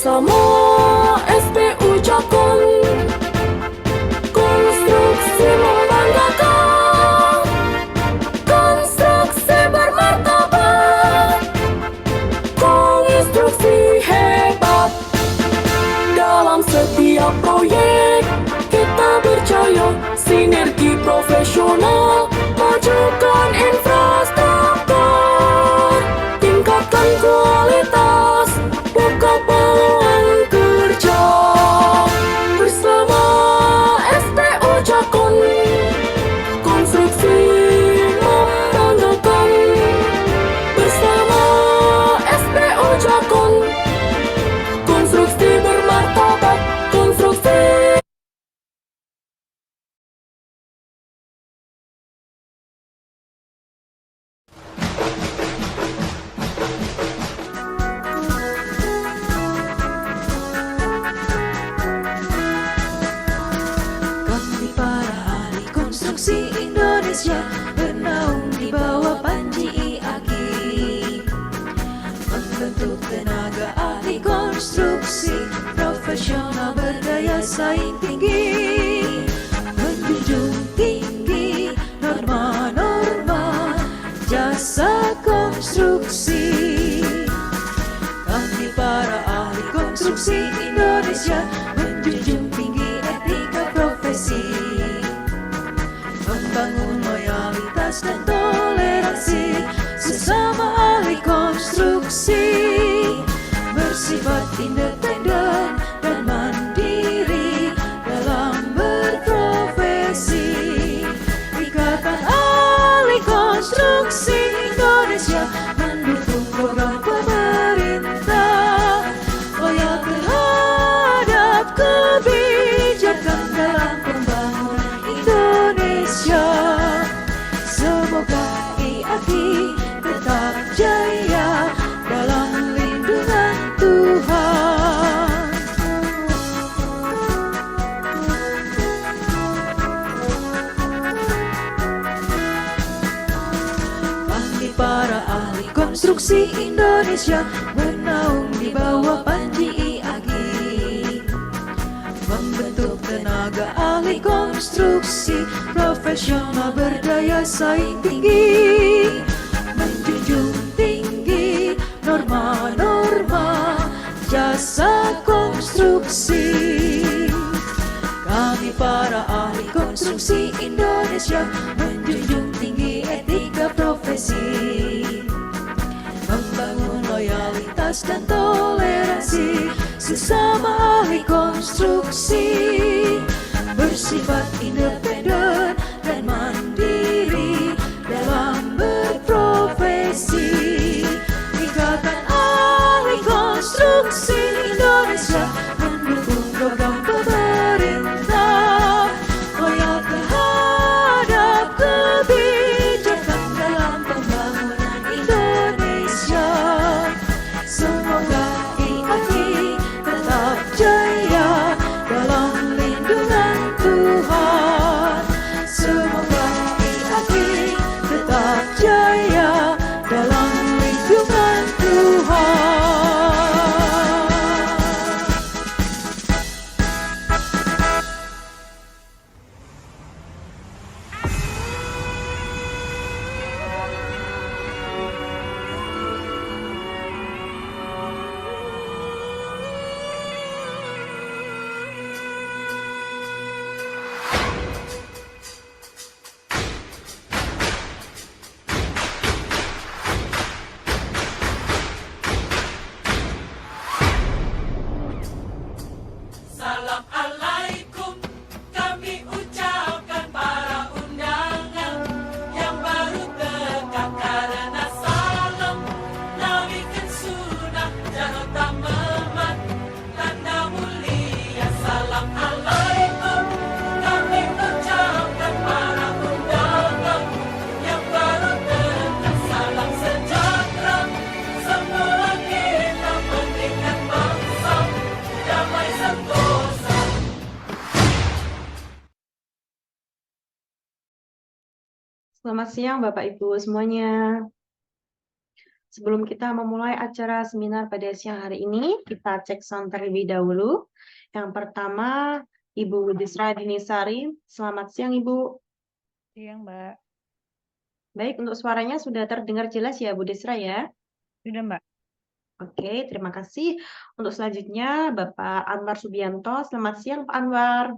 bersama SPU Jakon. Konstruksi membanggakan, konstruksi bermartabat, konstruksi hebat. Dalam setiap proyek kita percaya sinergi profesional, majukan infrastruktur, tingkatkan kualitas, buka peluang kerja. Bersama SPU Jakon, konstruksi membanggakan. Bersama SPU Jakon, konstruksi bermartabat, konstruksi. Kami para ahli konstruksi Indonesia bernaung di bawah panji IAKI, membentuk tenaga ahli konstruksi profesional berdaya saing tinggi, menjunjung tinggi norma-norma jasa konstruksi. Kami para ahli konstruksi Indonesia menjunjung tinggi etika profesi, membangun loyalitas dan toleransi sesama ahli konstruksi, bersifat independen dan mandiri dalam berprofesi. Ikatan ahli konstruksi Indonesia mendukung program pemerintah, loyal terhadap kebijakan dalam pembangunan Indonesia. Semoga IAKI tetap jaya dalam lindungan Tuhan. Kami para ahli konstruksi Indonesia bernaung di bawah panji IAKI, membentuk tenaga ahli konstruksi profesional berdaya saing tinggi, menjunjung tinggi norma-norma jasa konstruksi. Kami para ahli konstruksi Indonesia menjunjung tinggi etika profesi, membangun loyalitas dan toleransi sesama ahli konstruksi, bersifat independen dan mandiri dalam berprofesi. Ikatan ahli konstruksi Indonesia mendukung program pemerintah, loyal terhadap kebijakan dalam pembangunan Indonesia. Semoga IAKI tetap jaya dalam lindungan Tuhan. Semoga IAKI tetap jaya dalam lindungan Tuhan. Salam alaikum kami ucapkan para undangan yang baru dekat karena salam nawikan sunnah jangan memat tanda mulia. Salam alaikum kami ucapkan para undangan yang baru dekat, salam sejahtera semua kita pendidikan bangsa damai sentosa. Selamat siang Bapak Ibu semuanya. Sebelum kita memulai acara seminar pada siang hari ini, kita cek sound terlebih dahulu. Yang pertama, Ibu Budisra Dinisari. Selamat siang, Ibu. Siang, Mbak. Baik, untuk suaranya sudah terdengar jelas ya, Bu Desra ya? Sudah, Mbak. Oke, terima kasih. Untuk selanjutnya, Bapak Anwar Subianto. Selamat siang, Pak Anwar.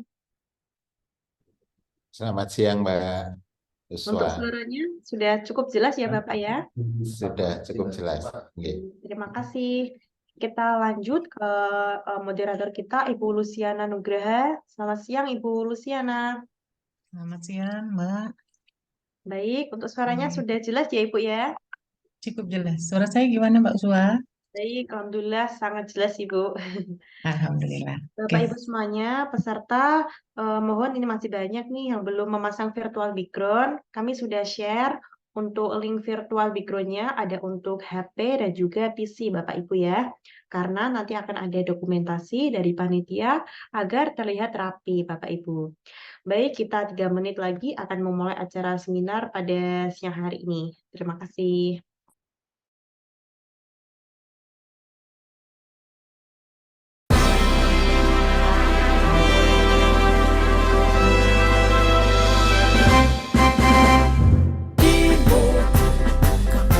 Selamat siang, Mbak Untuk Puswa. suaranya sudah cukup jelas ya, Bapak ya? Sudah cukup jelas. Oke. Terima kasih. Kita lanjut ke moderator kita, Ibu Luciana Nugraha. Selamat siang, Ibu Luciana. Selamat siang, Mbak. Baik, untuk suaranya sudah jelas ya, Ibu ya? Cukup jelas. Suara saya gimana, Mbak Uswa? Baik, alhamdulillah sangat jelas, Ibu. Alhamdulillah. Bapak Ibu semuanya, peserta, mohon ini masih banyak nih yang belum memasang virtual background. Kami sudah share untuk link virtual background-nya ada untuk HP dan juga PC Bapak Ibu ya. Karena nanti akan ada dokumentasi dari panitia agar terlihat rapi Bapak Ibu. Baik, kita 3 menit lagi akan memulai acara seminar pada siang hari ini. Terima kasih.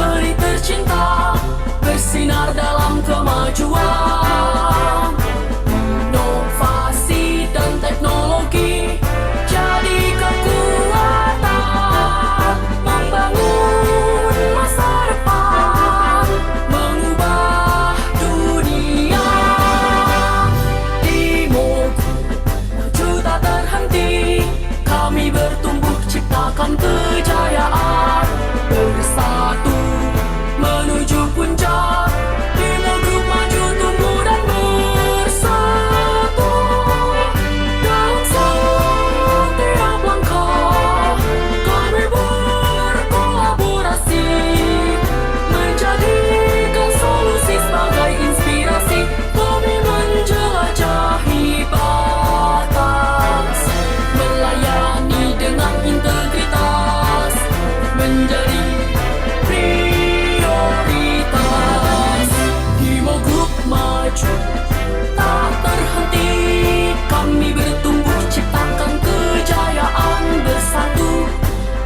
Peri tercinta bersinar dalam kemajuan. Inovasi dan teknologi jadi kekuatan, membangun masa depan, mengubah dunia. Timoku maju tak terhenti, kami bertumbuh ciptakan kejayaan. Bersatu menuju puncak, Timo Group maju tumbuh dan bersatu. Dalam setiap langkah kami berkolaborasi, menjadikan solusi sebagai inspirasi. Kami menjelajahi batas, melayani dengan integritas, menjadi prioritas. Timo Group maju tak terhenti, kami bertumbuh ciptakan kejayaan. Bersatu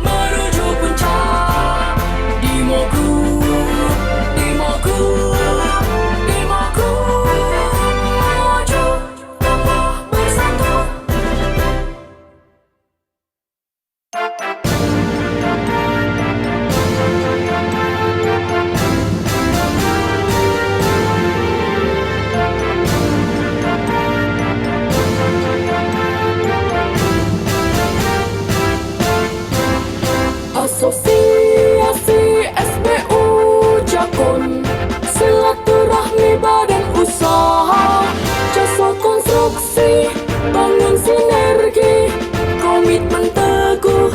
menuju puncak. Timo Group, Timo Group, Timo Group maju tumbuh bersatu. Asosiasi SPU Jakon, silaturahmi badan usaha, jasa konstruksi, bangun sinergi, komitmen teguh,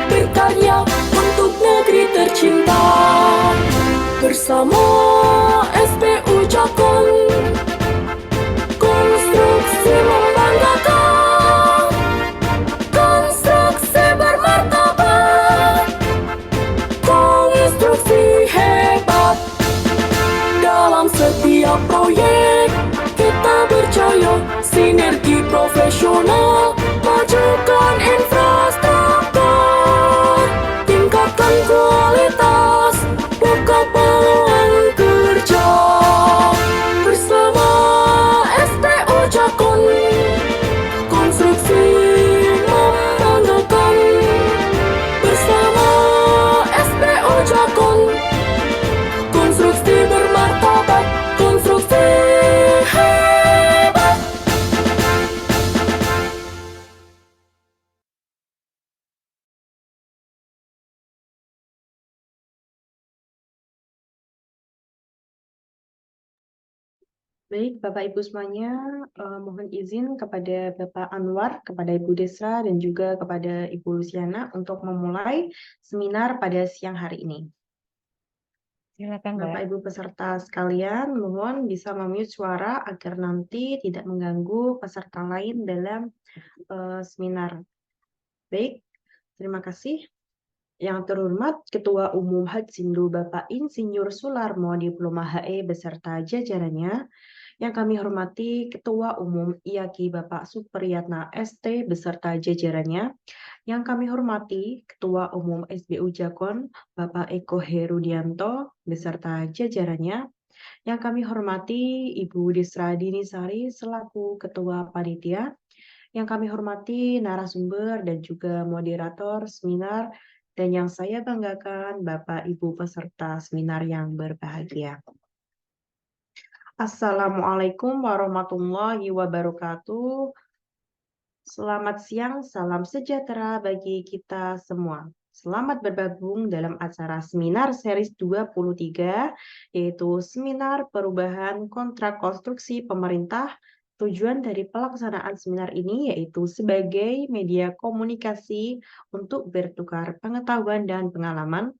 berkarya untuk negeri tercinta. Bersama SPU Jakon, konstruksi membanggakan, konstruksi bermartabat, konstruksi hebat. Dalam setiap proyek kita percaya, sinergi profesional, majukan infrastruktur, tingkatkan kualitas, buka peluang kerja. Bersama SPU Jakon, konstruksi membanggakan. Bersama SPU Jakon, konstruksi bermartabat, konstruksi hebat. Baik, Bapak Ibu semuanya, mohon izin kepada Bapak Anwar, kepada Ibu Desra, dan juga kepada Ibu Luciana untuk memulai seminar pada siang hari ini. Silakan, Mbak. Bapak Ibu peserta sekalian, mohon bisa memute suara agar nanti tidak mengganggu peserta lain dalam seminar. Baik, terima kasih. Yang terhormat Ketua Umum Hatsindo Bapak Insinyur Sularmo Diploma HE beserta jajarannya. Yang kami hormati Ketua Umum IAKI Bapak Supriyatna ST beserta jajarannya. Yang kami hormati Ketua Umum SBU Jakon Bapak Eko Herudianto beserta jajarannya. Yang kami hormati Ibu Desra Dinisari selaku Ketua Panitia. Yang kami hormati narasumber dan juga moderator seminar, dan yang saya banggakan Bapak Ibu peserta seminar yang berbahagia. Assalamualaikum warahmatullahi wabarakatuh. Selamat siang, salam sejahtera bagi kita semua. Selamat bergabung dalam acara seminar series 23, yaitu Seminar Perubahan Kontrak Konstruksi Pemerintah. Tujuan dari pelaksanaan seminar ini yaitu sebagai media komunikasi untuk bertukar pengetahuan dan pengalaman,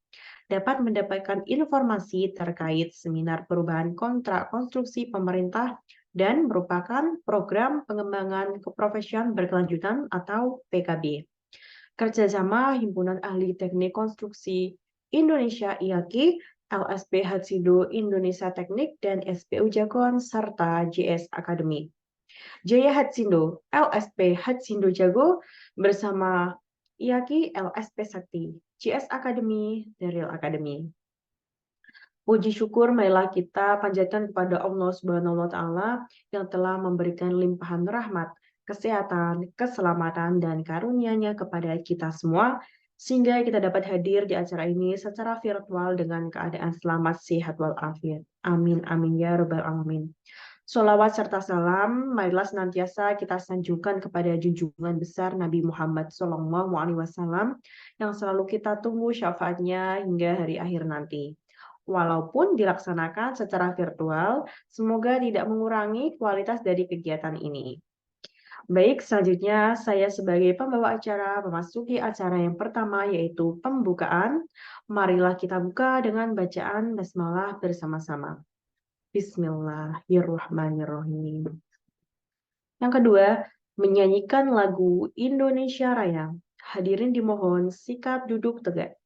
dapat mendapatkan informasi terkait seminar perubahan kontrak konstruksi pemerintah dan merupakan program pengembangan keprofesian berkelanjutan atau PKB. Kerjasama Himpunan Ahli Teknik Konstruksi Indonesia IAKI, LSP Hatsindo Indonesia Teknik, dan SPU Jakon, serta JS Academy. Jaya Hatsindo, LSP Hatsindo Jago, bersama IAKI LSP Sakti, JS Academy, Daryl Academy. Puji syukur marilah kita panjatkan kepada Allah Subhanahu wa Ta'ala yang telah memberikan limpahan rahmat, kesehatan, keselamatan, dan karunia-Nya kepada kita semua, sehingga kita dapat hadir di acara ini secara virtual dengan keadaan selamat, sehat, walafiat. Amin, amin, ya Rabbal Alamin. Sholawat serta salam, marilah senantiasa kita sanjungkan kepada junjungan besar Nabi Muhammad SAW yang selalu kita tunggu syafaatnya hingga hari akhir nanti. Walaupun dilaksanakan secara virtual, semoga tidak mengurangi kualitas dari kegiatan ini. Baik, selanjutnya saya sebagai pembawa acara memasuki acara yang pertama, yaitu pembukaan. Marilah kita buka dengan bacaan basmalah bersama-sama. Bismillahirrahmanirrahim. Yang kedua, menyanyikan lagu Indonesia Raya. Hadirin dimohon sikap duduk tegak.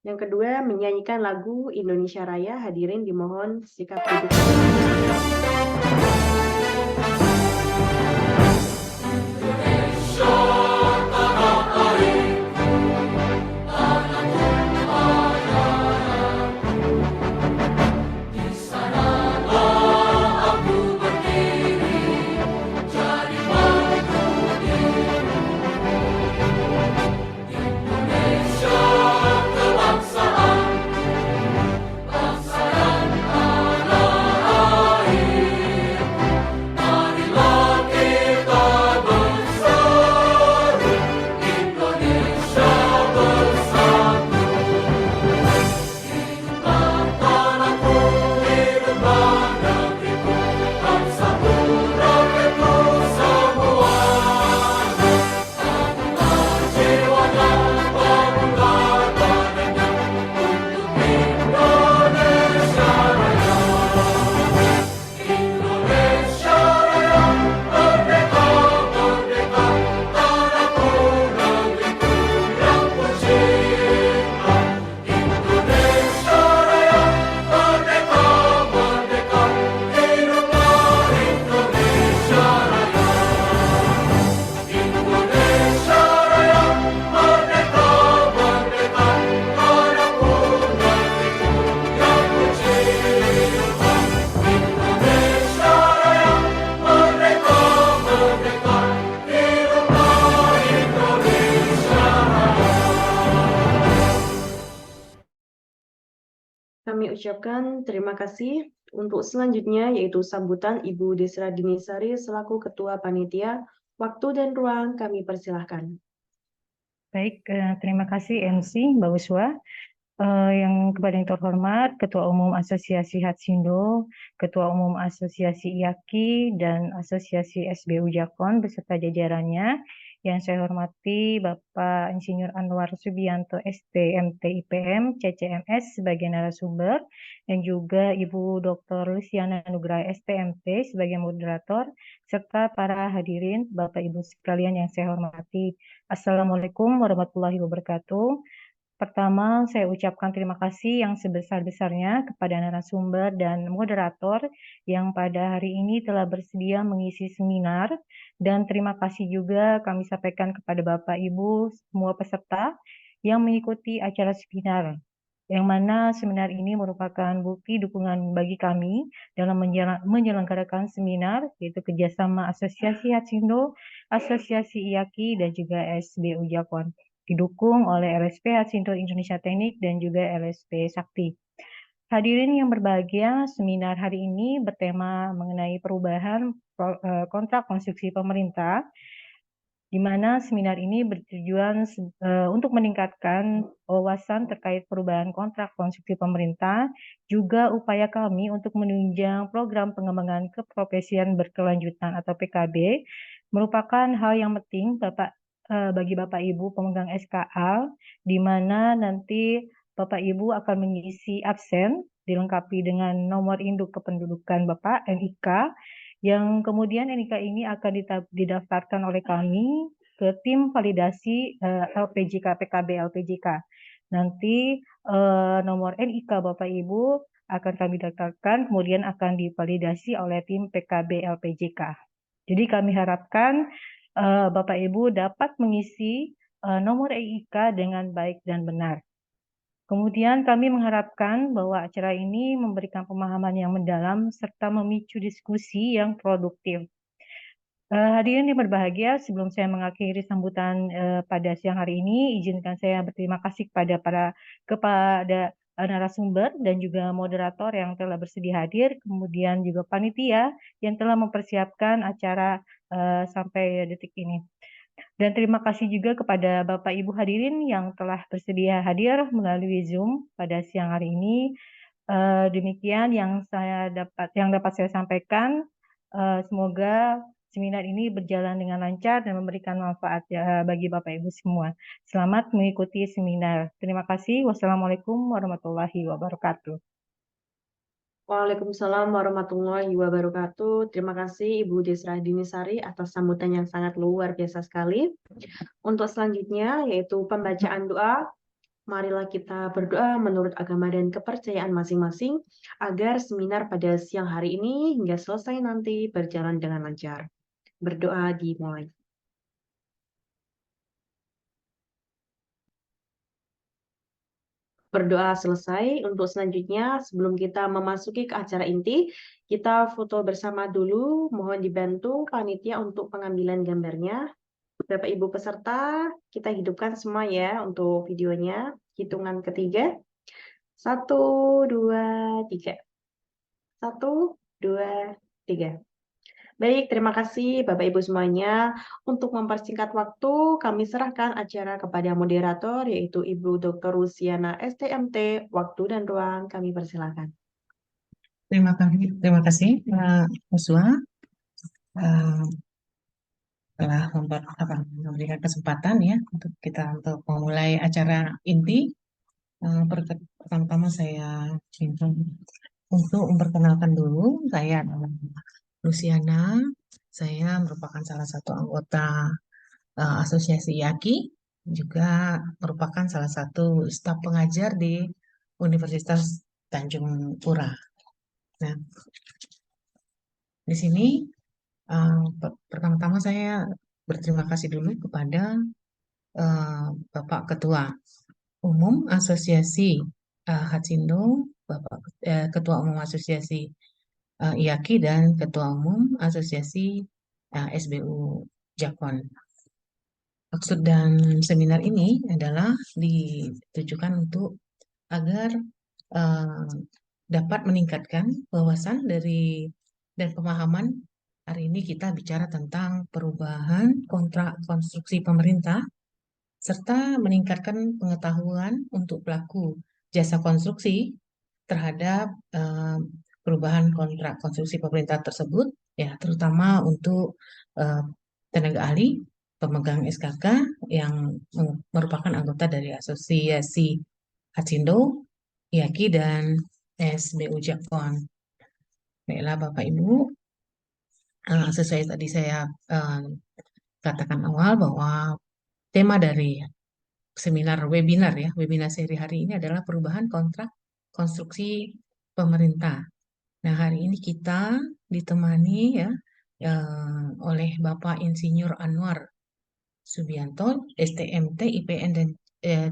Yang kedua, menyanyikan lagu Indonesia Raya. Hadirin dimohon sikap duduk tegak. Kami ucapkan terima kasih. Untuk selanjutnya yaitu sambutan Ibu Desra Dinisari selaku Ketua Panitia. Waktu dan ruang kami persilahkan. Baik, terima kasih MC Mbak Uswa. Yang kepada yang terhormat Ketua Umum Asosiasi Hatsindo, Ketua Umum Asosiasi IAKI, dan Asosiasi SBU Jakon beserta jajarannya. Yang saya hormati Bapak Insinyur Anwar Subianto STMT IPM CCMS sebagai narasumber dan juga Ibu Dr. Luciana Nugraha STMT sebagai moderator serta para hadirin Bapak Ibu sekalian yang saya hormati. Assalamualaikum warahmatullahi wabarakatuh. Pertama, saya ucapkan terima kasih yang sebesar-besarnya kepada narasumber dan moderator yang pada hari ini telah bersedia mengisi seminar, dan terima kasih juga kami sampaikan kepada Bapak Ibu semua peserta yang mengikuti acara seminar, yang mana seminar ini merupakan bukti dukungan bagi kami dalam menyelenggarakan seminar, yaitu kerjasama Asosiasi Hatsindo, Asosiasi IAKI, dan juga SBU Jakon, didukung oleh LSP Hatsindo Indonesia Teknik dan juga LSP Sakti. Hadirin yang berbahagia, seminar hari ini bertema mengenai perubahan kontrak konstruksi pemerintah, di mana seminar ini bertujuan untuk meningkatkan wawasan terkait perubahan kontrak konstruksi pemerintah, juga upaya kami untuk menunjang program pengembangan keprofesian berkelanjutan atau PKB, merupakan hal yang penting bagi Bapak Ibu pemegang SKA, di mana nanti Bapak Ibu akan mengisi absen dilengkapi dengan nomor induk kependudukan Bapak NIK, yang kemudian NIK ini akan didaftarkan oleh kami ke tim validasi LPJK PKB LPJK. Nanti nomor NIK Bapak Ibu akan kami daftarkan, kemudian akan divalidasi oleh tim PKB LPJK. Jadi kami harapkan Bapak Ibu dapat mengisi nomor EIK dengan baik dan benar. Kemudian kami mengharapkan bahwa acara ini memberikan pemahaman yang mendalam serta memicu diskusi yang produktif. Hadirin yang berbahagia, sebelum saya mengakhiri sambutan pada siang hari ini, izinkan saya berterima kasih kepada narasumber dan juga moderator yang telah bersedia hadir, kemudian juga panitia yang telah mempersiapkan acara sampai detik ini. Dan terima kasih juga kepada Bapak Ibu hadirin yang telah bersedia hadir melalui Zoom pada siang hari ini. Demikian yang dapat saya sampaikan. Semoga seminar ini berjalan dengan lancar dan memberikan manfaat bagi Bapak Ibu semua. Selamat mengikuti seminar. Terima kasih. Wassalamualaikum warahmatullahi wabarakatuh. Waalaikumsalam warahmatullahi wabarakatuh. Terima kasih Ibu Desra Dinisari atas sambutan yang sangat luar biasa sekali. Untuk selanjutnya yaitu pembacaan doa. Marilah kita berdoa menurut agama dan kepercayaan masing-masing agar seminar pada siang hari ini hingga selesai nanti berjalan dengan lancar. Berdoa dimulai. Berdoa selesai. Untuk selanjutnya, sebelum kita memasuki ke acara inti, kita foto bersama dulu. Mohon dibantu panitia untuk pengambilan gambarnya. Bapak Ibu peserta, kita hidupkan semua ya untuk videonya. Hitungan ketiga. 1, 2, 3. 1, 2, 3. Baik, terima kasih Bapak Ibu semuanya. Untuk mempersingkat waktu, kami serahkan acara kepada moderator, yaitu Ibu Dr. Luciana STMT. Waktu dan ruang kami persilakan. Terima kasih Pak Joshua telah memberikan kesempatan ya untuk kita untuk memulai acara inti. Pertama-tama saya minta untuk memperkenalkan dulu, saya adalah Luciana. Saya merupakan salah satu anggota Asosiasi IAKI, juga merupakan salah satu staf pengajar di Universitas Tanjung Pura. Nah, di sini pertama-tama saya berterima kasih dulu kepada Bapak Ketua Umum Asosiasi Hatsindo, Bapak Ketua Umum Asosiasi IAKI, dan Ketua Umum Asosiasi SBU Jakon. Maksud dan seminar ini adalah ditujukan untuk agar dapat meningkatkan wawasan dan pemahaman. Hari ini kita bicara tentang perubahan kontrak konstruksi pemerintah, serta meningkatkan pengetahuan untuk pelaku jasa konstruksi terhadap perubahan kontrak konstruksi pemerintah tersebut, ya, terutama untuk tenaga ahli pemegang SKK yang merupakan anggota dari Asosiasi Hatsindo, IAKI, dan SBU Jakpon. Baiklah Bapak Ibu, sesuai tadi saya katakan awal bahwa tema dari webinar seri hari ini adalah perubahan kontrak konstruksi pemerintah. Nah, hari ini kita ditemani oleh Bapak Insinyur Anwar Subianto, STMT, IPN, dan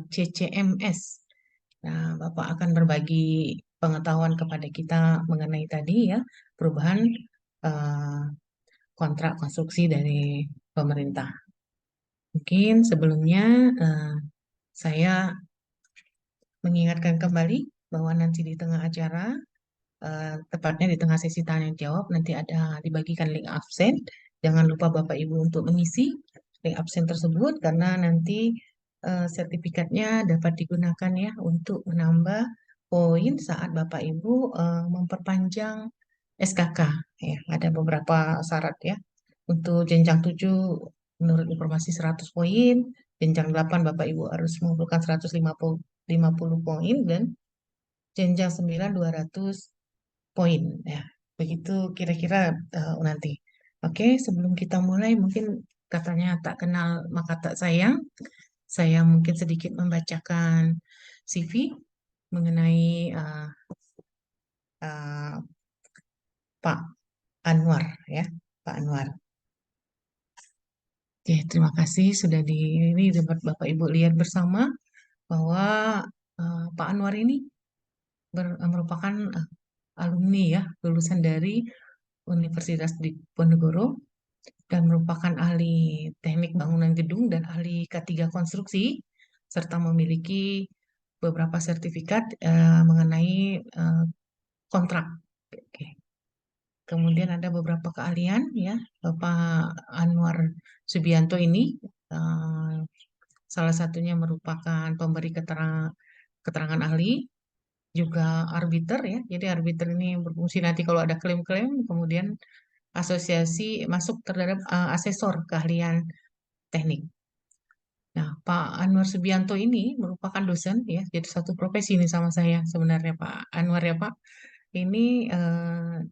CCMS. Nah, Bapak akan berbagi pengetahuan kepada kita mengenai tadi ya, perubahan kontrak konstruksi dari pemerintah. Mungkin sebelumnya saya mengingatkan kembali bahwa nanti di tengah acara, tepatnya di tengah sesi tanya jawab, nanti ada dibagikan link absen. Jangan lupa Bapak Ibu untuk mengisi link absen tersebut karena nanti sertifikatnya dapat digunakan ya untuk menambah poin saat Bapak Ibu memperpanjang SKK. Ya, ada beberapa syarat ya. Untuk jenjang 7 menurut informasi 100 poin, jenjang 8 Bapak Ibu harus mengumpulkan 150 poin, dan jenjang 9 200 poin ya. Begitu kira-kira nanti. Oke, sebelum kita mulai, mungkin katanya tak kenal maka tak sayang. Saya mungkin sedikit membacakan CV mengenai Pak Anwar ya, Pak Anwar. Oke, terima kasih sudah ini dapat Bapak Ibu lihat bersama bahwa Pak Anwar ini merupakan alumni ya, lulusan dari Universitas Diponegoro dan merupakan ahli teknik bangunan gedung dan ahli K3 konstruksi serta memiliki beberapa sertifikat mengenai kontrak. Oke. Kemudian ada beberapa keahlian ya, Bapak Anwar Subianto ini salah satunya merupakan pemberi keterangan ahli, juga arbiter ya. Jadi arbiter ini berfungsi nanti kalau ada klaim-klaim, kemudian asosiasi masuk terhadap asesor keahlian teknik. Nah, Pak Anwar Subianto ini merupakan dosen ya, jadi satu profesi ini sama saya sebenarnya Pak Anwar ya Pak. Ini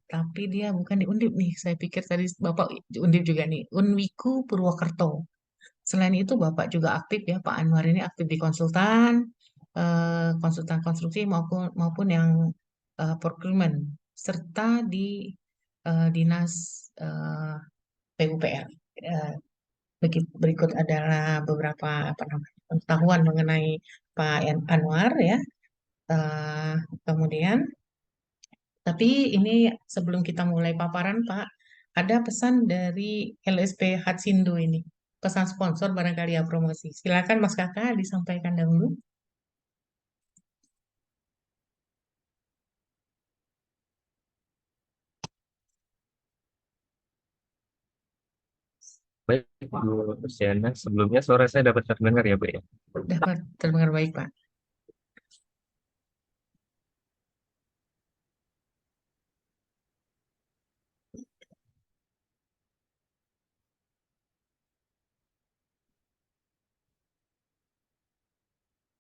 tapi dia bukan di Undip nih. Saya pikir tadi Bapak di Undip juga nih. Unwiku Purwokerto. Selain itu Bapak juga aktif ya, Pak Anwar ini aktif di konsultan konstruksi maupun yang procurement serta di dinas PUPR. Berikut adalah beberapa pengetahuan mengenai Pak Anwar ya. Kemudian, tapi ini sebelum kita mulai paparan Pak, ada pesan dari LSP Hatsindo ini. Pesan sponsor barangkali ya, promosi. Silakan Mas Kakak disampaikan dahulu. Baik, Bu Luciana. Sebelumnya suara saya dapat terdengar ya, Bu ya? Dapat terdengar baik, Pak.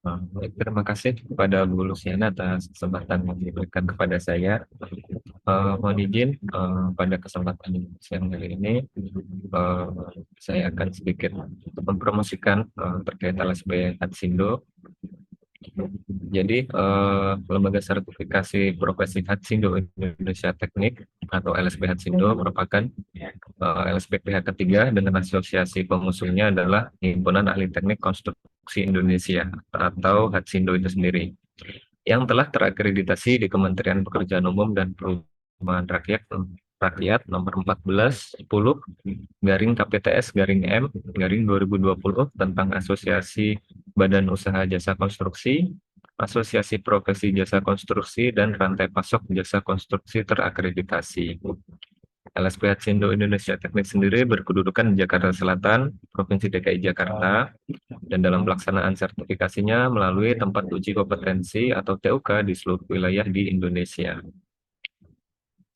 Baik, terima kasih kepada Bu Luciana atas kesempatan yang diberikan kepada saya. Mohon izin pada kesempatan siang hari ini saya akan sedikit mempromosikan terkait LSP Hatsindo. Jadi lembaga sertifikasi profesi Hatsindo Indonesia Teknik atau LSP Hatsindo merupakan LSP pihak ketiga dengan asosiasi pengusungnya adalah Himpunan Ahli Teknik Konstruksi Indonesia atau Hatsindo itu sendiri, yang telah terakreditasi di Kementerian Pekerjaan Umum dan Perumahan Rakyat nomor 1410/KPTS/M/2020 tentang Asosiasi Badan Usaha Jasa Konstruksi, Asosiasi Profesi Jasa Konstruksi, dan rantai pasok jasa konstruksi terakreditasi. LSP Hatsindo Indonesia Teknik sendiri berkedudukan di Jakarta Selatan, Provinsi DKI Jakarta, dan dalam pelaksanaan sertifikasinya melalui tempat uji kompetensi atau TUK di seluruh wilayah di Indonesia.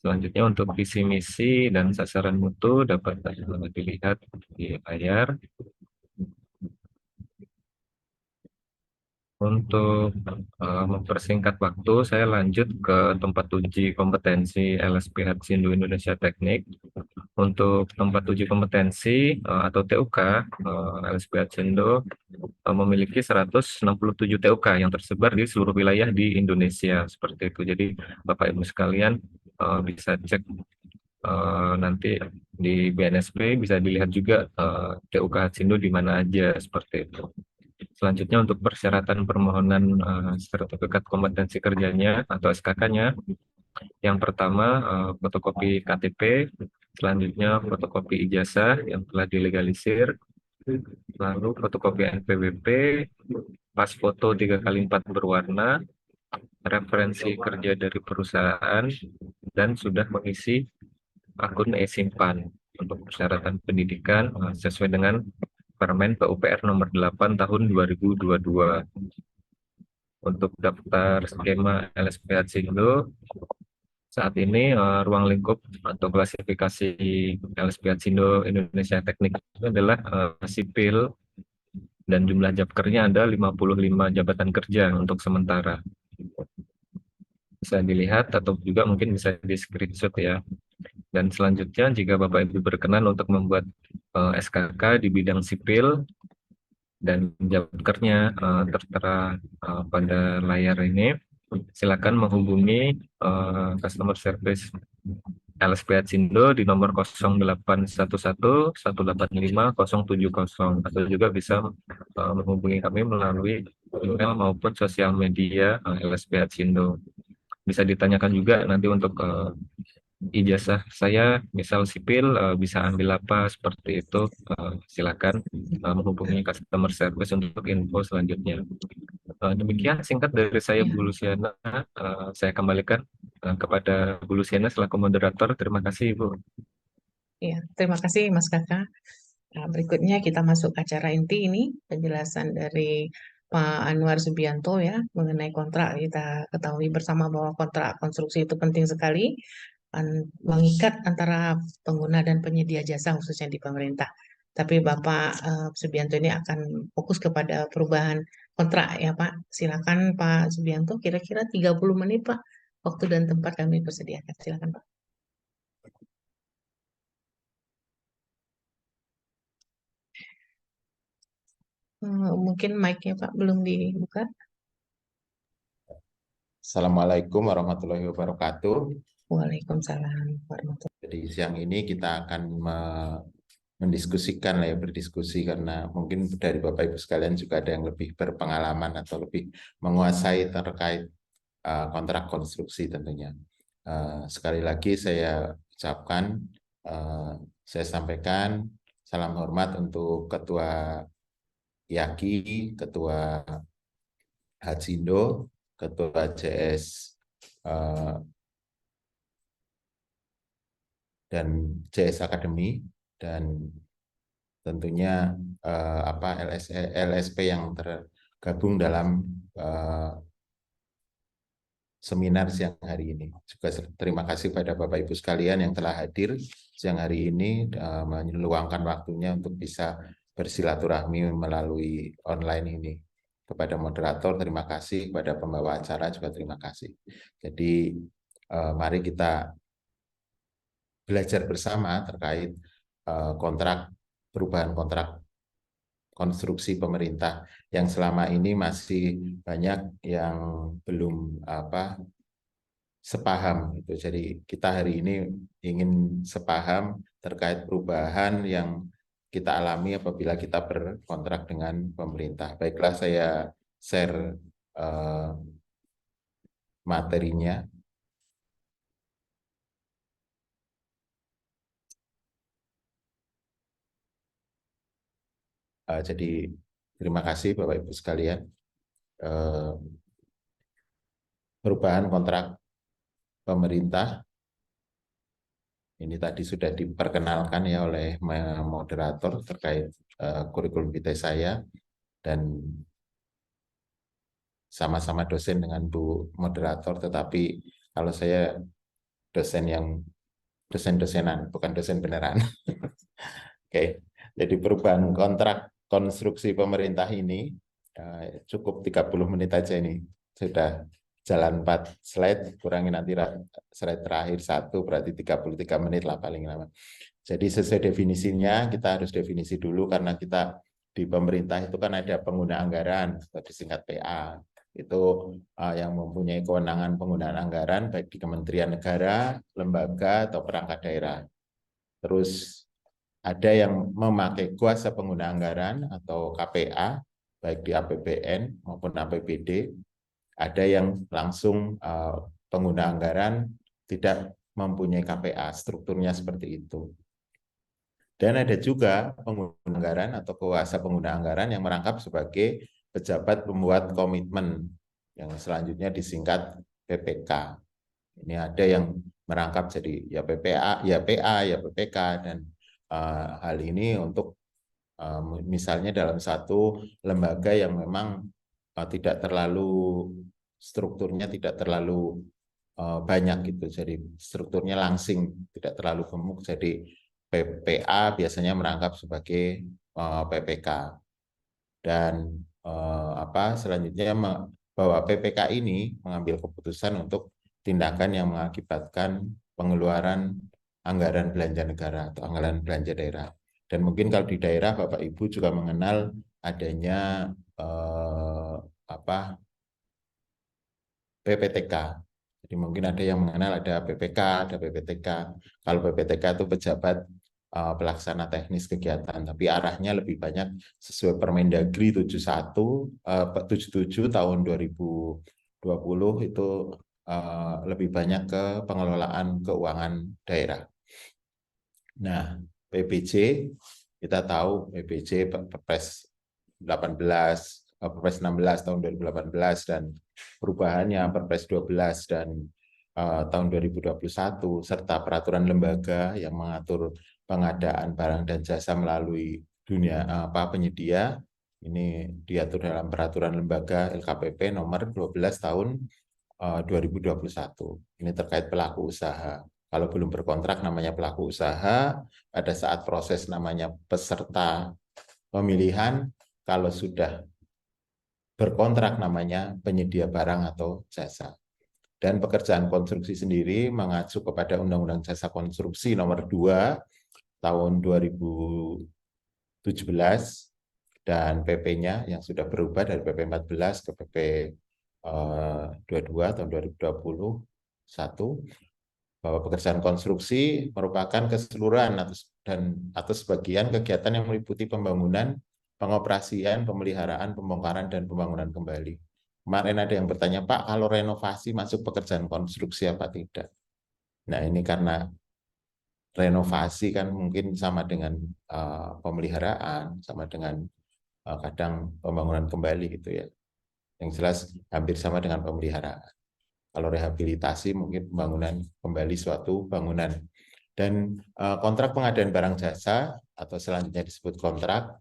Selanjutnya untuk visi misi dan sasaran mutu dapat dilihat di layar. Untuk mempersingkat waktu, saya lanjut ke tempat uji kompetensi LSP Hatsindo Indonesia Teknik. Untuk tempat uji kompetensi atau TUK, LSP Hatsindo memiliki 167 TUK yang tersebar di seluruh wilayah di Indonesia, seperti itu. Jadi Bapak Ibu sekalian bisa cek nanti di BNSP, bisa dilihat juga TUK Hatsindo di mana aja, seperti itu. Selanjutnya untuk persyaratan permohonan sertifikat kompetensi kerjanya atau SKK-nya, yang pertama fotokopi KTP, selanjutnya fotokopi ijazah yang telah dilegalisir, lalu fotokopi NPWP, pas foto 3x4 berwarna, referensi kerja dari perusahaan, dan sudah mengisi akun e-simpan untuk persyaratan pendidikan sesuai dengan Permen PUPR nomor 8 tahun 2022. Untuk daftar skema LSP Hatsindo, saat ini ruang lingkup atau klasifikasi LSP Hatsindo Indonesia Teknik itu adalah sipil, dan jumlah jabkernya ada 55 jabatan kerja untuk sementara. Bisa dilihat atau juga mungkin bisa di screenshot ya. Dan selanjutnya jika Bapak Ibu berkenan untuk membuat SKK di bidang sipil dan jabkernya tertera pada layar ini, silakan menghubungi customer service LSP Hatsindo di nomor 0811 185 070, atau juga bisa menghubungi kami melalui email maupun sosial media LSP Hatsindo. Bisa ditanyakan juga nanti untuk ijazah saya, misal sipil, bisa ambil apa, seperti itu. Silakan menghubungi customer service untuk info selanjutnya. Demikian singkat dari saya, Bu Luciana. Saya kembalikan kepada Bu Luciana selaku moderator. Terima kasih, Bu. Ya, terima kasih Mas Kakak. Nah, berikutnya kita masuk ke acara inti ini, penjelasan dari Pak Anwar Subianto ya mengenai kontrak. Kita ketahui bersama bahwa kontrak konstruksi itu penting sekali, mengikat antara pengguna dan penyedia jasa khususnya di pemerintah. Tapi Bapak Subianto ini akan fokus kepada perubahan kontrak ya Pak. Silakan Pak Subianto, kira-kira 30 menit Pak. Waktu dan tempat kami persediakan. Silakan Pak. Mungkin mic-nya Pak belum dibuka. Assalamualaikum warahmatullahi wabarakatuh. Waalaikumsalam warahmatullahi. Jadi siang ini kita akan mendiskusikan ya, berdiskusi karena mungkin dari Bapak Ibu sekalian juga ada yang lebih berpengalaman atau lebih menguasai terkait kontrak konstruksi tentunya. Sekali lagi saya ucapkan, saya sampaikan salam hormat untuk Ketua IAKI, Ketua Hatsindo, Ketua JS dan JS Academy, dan tentunya LSP yang tergabung dalam seminar siang hari ini. Juga terima kasih pada Bapak Ibu sekalian yang telah hadir siang hari ini, meluangkan waktunya untuk bisa bersilaturahmi melalui online ini. Kepada moderator terima kasih, kepada pembawa acara juga terima kasih. Jadi mari kita belajar bersama terkait perubahan kontrak konstruksi pemerintah yang selama ini masih banyak yang belum sepaham itu. Jadi kita hari ini ingin sepaham terkait perubahan yang kita alami apabila kita berkontrak dengan pemerintah. Baiklah, saya share materinya. Jadi terima kasih Bapak Ibu sekalian. Perubahan kontrak pemerintah ini tadi sudah diperkenalkan ya oleh moderator terkait kurikulum vitae saya, dan sama-sama dosen dengan Bu moderator, tetapi kalau saya dosen yang dosen-dosenan, bukan dosen beneran. Oke, jadi perubahan kontrak konstruksi pemerintah ini cukup 30 menit aja ini. Sudah jalan 4 slide, kurangi nanti slide terakhir 1, berarti 33 menit lah paling lama. Jadi sesuai definisinya, kita harus definisi dulu karena kita di pemerintah itu kan ada pengguna anggaran, atau disingkat PA. Itu yang mempunyai kewenangan penggunaan anggaran, baik di Kementerian Negara, lembaga, atau perangkat daerah. Terus ada yang memakai kuasa pengguna anggaran atau KPA, baik di APBN maupun APBD. Ada yang langsung pengguna anggaran tidak mempunyai KPA, strukturnya seperti itu. Dan ada juga pengguna anggaran atau kuasa pengguna anggaran yang merangkap sebagai pejabat pembuat komitmen, yang selanjutnya disingkat PPK. Ini ada yang merangkap jadi ya PPA, ya PA, ya PPK, dan hal ini untuk misalnya dalam satu lembaga yang memang tidak terlalu strukturnya tidak terlalu banyak gitu, jadi strukturnya langsing, tidak terlalu gemuk, jadi PPA biasanya merangkap sebagai PPK. Dan selanjutnya bahwa PPK ini mengambil keputusan untuk tindakan yang mengakibatkan pengeluaran anggaran belanja negara atau anggaran belanja daerah. Dan mungkin kalau di daerah Bapak Ibu juga mengenal adanya PPTK. Jadi mungkin ada yang mengenal ada PPK, ada PPTK. Kalau PPTK itu pejabat pelaksana teknis kegiatan, tapi arahnya lebih banyak sesuai Permendagri 77 tahun 2020 itu lebih banyak ke pengelolaan keuangan daerah. Nah, PPJ kita tahu PPJ Perpres 16 tahun 2018 dan perubahannya Perpres 12 dan tahun 2021 serta peraturan lembaga yang mengatur pengadaan barang dan jasa melalui dunia penyedia, ini diatur dalam peraturan lembaga LKPP nomor 12 tahun 2021. Ini terkait pelaku usaha. Kalau belum berkontrak namanya pelaku usaha, pada saat proses namanya peserta pemilihan, kalau sudah berkontrak namanya penyedia barang atau jasa. Dan pekerjaan konstruksi sendiri mengacu kepada Undang-Undang Jasa Konstruksi nomor 2 tahun 2017 dan PP-nya yang sudah berubah dari PP 14 ke PP 22 tahun 2021, bahwa pekerjaan konstruksi merupakan keseluruhan atau sebagian kegiatan yang meliputi pembangunan, pengoperasian, pemeliharaan, pembongkaran, dan pembangunan kembali. Kemarin ada yang bertanya, Pak, kalau renovasi masuk pekerjaan konstruksi apa tidak? Nah, ini karena renovasi kan mungkin sama dengan pemeliharaan, sama dengan kadang pembangunan kembali gitu ya. Yang jelas hampir sama dengan pemeliharaan. Kalau rehabilitasi mungkin pembangunan kembali suatu bangunan. Dan kontrak pengadaan barang jasa atau selanjutnya disebut kontrak,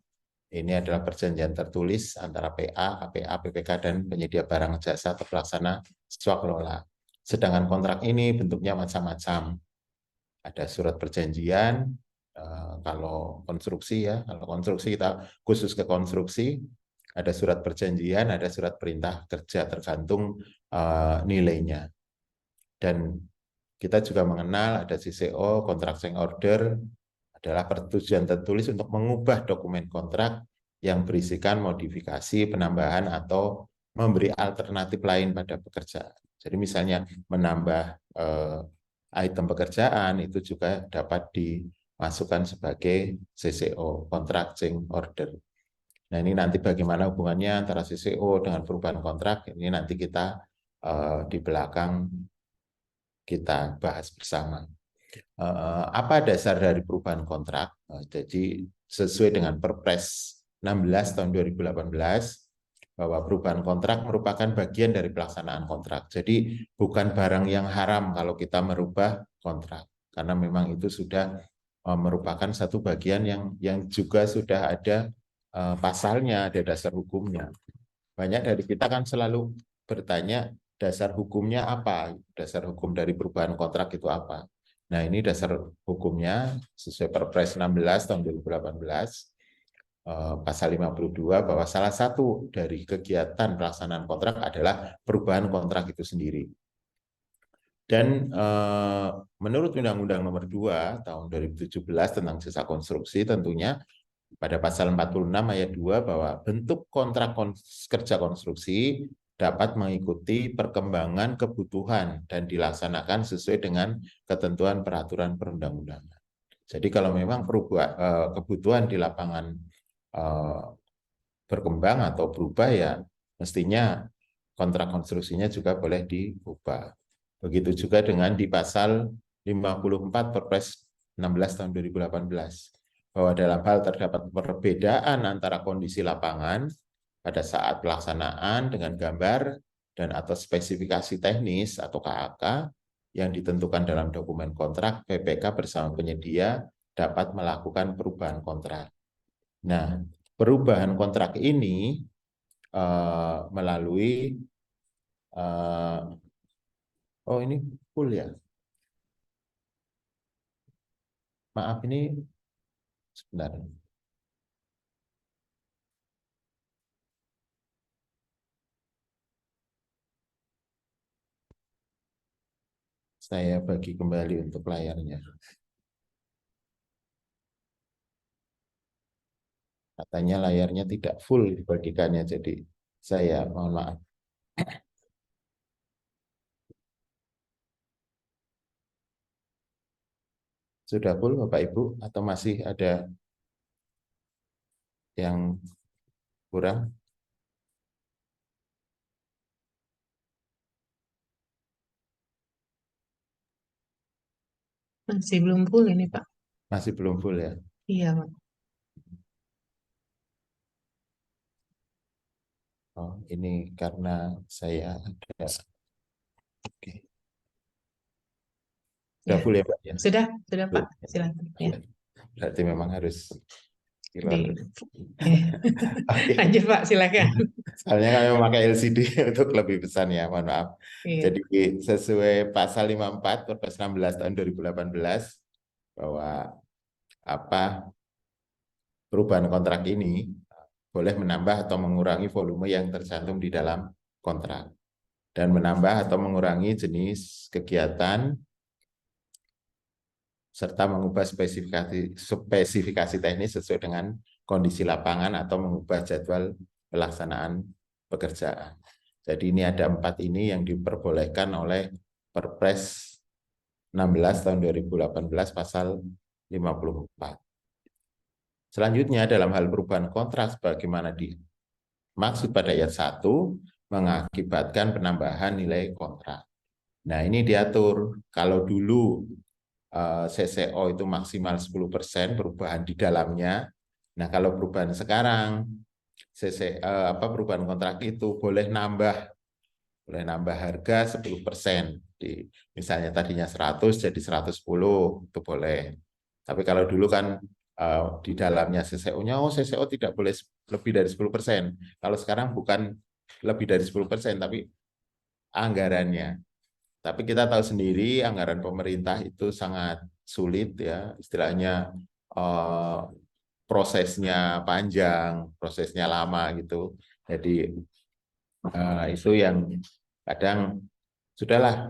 ini adalah perjanjian tertulis antara PA, KPA, PPK, dan penyedia barang jasa atau pelaksana swakelola. Sedangkan kontrak ini bentuknya macam-macam. Ada surat perjanjian, kalau konstruksi ya, kalau konstruksi kita khusus ke konstruksi, ada surat perjanjian, ada surat perintah kerja, tergantung nilainya. Dan kita juga mengenal ada CCO, contracting order, adalah persetujuan tertulis untuk mengubah dokumen kontrak yang berisikan modifikasi, penambahan, atau memberi alternatif lain pada pekerjaan. Jadi misalnya menambah item pekerjaan itu juga dapat dimasukkan sebagai CCO, contracting order. Nah ini nanti bagaimana hubungannya antara CCO dengan perubahan kontrak, ini nanti kita di belakang kita bahas bersama. Apa dasar dari perubahan kontrak? Jadi sesuai dengan Perpres 16 tahun 2018 bahwa perubahan kontrak merupakan bagian dari pelaksanaan kontrak. Jadi bukan barang yang haram kalau kita merubah kontrak, karena memang itu sudah merupakan satu bagian yang juga sudah ada pasalnya, ada dasar hukumnya. Banyak dari kita kan selalu bertanya, dasar hukumnya apa? Dasar hukum dari perubahan kontrak itu apa? Nah, ini dasar hukumnya sesuai Perpres 16 tahun 2018 pasal 52 bahwa salah satu dari kegiatan pelaksanaan kontrak adalah perubahan kontrak itu sendiri. Dan menurut Undang-Undang Nomor 2 tahun 2017 tentang jasa konstruksi tentunya pada pasal 46 ayat 2 bahwa bentuk kontrak kerja konstruksi dapat mengikuti perkembangan kebutuhan dan dilaksanakan sesuai dengan ketentuan peraturan perundang-undangan. Jadi kalau memang kebutuhan di lapangan berkembang atau berubah, ya mestinya kontrak konstruksinya juga boleh diubah. Begitu juga dengan di pasal 54 Perpres 16 tahun 2018 bahwa dalam hal terdapat perbedaan antara kondisi lapangan pada saat pelaksanaan dengan gambar dan atau spesifikasi teknis atau KAK yang ditentukan dalam dokumen kontrak, PPK bersama penyedia dapat melakukan perubahan kontrak. Nah, perubahan kontrak ini melalui oh ini full ya. Maaf, ini sebentar. Saya bagi kembali untuk layarnya. Katanya layarnya tidak full dibagikannya, jadi saya mohon maaf. Sudah full Bapak Ibu atau masih ada yang kurang? Masih belum full ini, Pak. Masih belum full ya? Iya, Pak. Oh, ini karena saya ada. Oke. Sudah Ya. full ya, Pak? Ya? Sudah, Pak. Full. Silakan. Ya. Berarti memang harus Di... Oke. Lanjut, Pak. Silakan. Soalnya kami memakai LCD untuk lebih besar ya, mohon maaf. Iya. Jadi sesuai pasal 54 Perpres 16 tahun 2018 bahwa perubahan kontrak ini boleh menambah atau mengurangi volume yang tercantum di dalam kontrak dan menambah atau mengurangi jenis kegiatan serta mengubah spesifikasi teknis sesuai dengan kondisi lapangan atau mengubah jadwal pelaksanaan pekerjaan. Jadi ini ada 4 ini yang diperbolehkan oleh Perpres 16 tahun 2018 pasal 54. Selanjutnya dalam hal perubahan kontrak sebagaimana dimaksud pada ayat 1 mengakibatkan penambahan nilai kontrak. Nah, ini diatur kalau dulu CCO itu maksimal 10% perubahan di dalamnya. Nah, kalau perubahan sekarang perubahan kontrak itu boleh nambah harga 10%. Misalnya tadinya 100 jadi 110 itu boleh. Tapi kalau dulu kan di dalamnya CCO-nya CCO tidak boleh lebih dari 10%. Kalau sekarang bukan lebih dari 10%, tapi anggarannya. Tapi kita tahu sendiri anggaran pemerintah itu sangat sulit ya, istilahnya prosesnya panjang, prosesnya lama gitu. Jadi itu yang kadang sudahlah,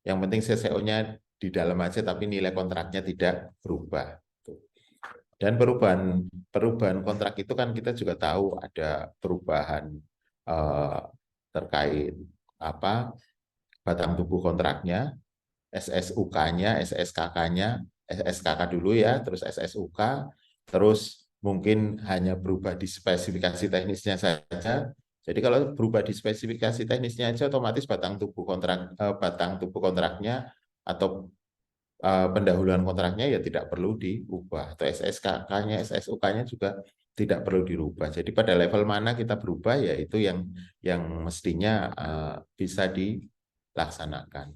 yang penting CCO-nya di dalam aja tapi nilai kontraknya tidak berubah. Dan perubahan kontrak itu kan kita juga tahu ada perubahan terkait batang tubuh kontraknya, SSUK-nya, SSKK-nya, SSKK dulu ya, terus SSUK, terus mungkin hanya berubah di spesifikasi teknisnya saja. Jadi kalau berubah di spesifikasi teknisnya aja, otomatis batang tubuh kontraknya atau pendahuluan kontraknya ya tidak perlu diubah, atau SSKK-nya, SSUK-nya juga tidak perlu dirubah. Jadi pada level mana kita berubah ya itu yang mestinya bisa dilaksanakan.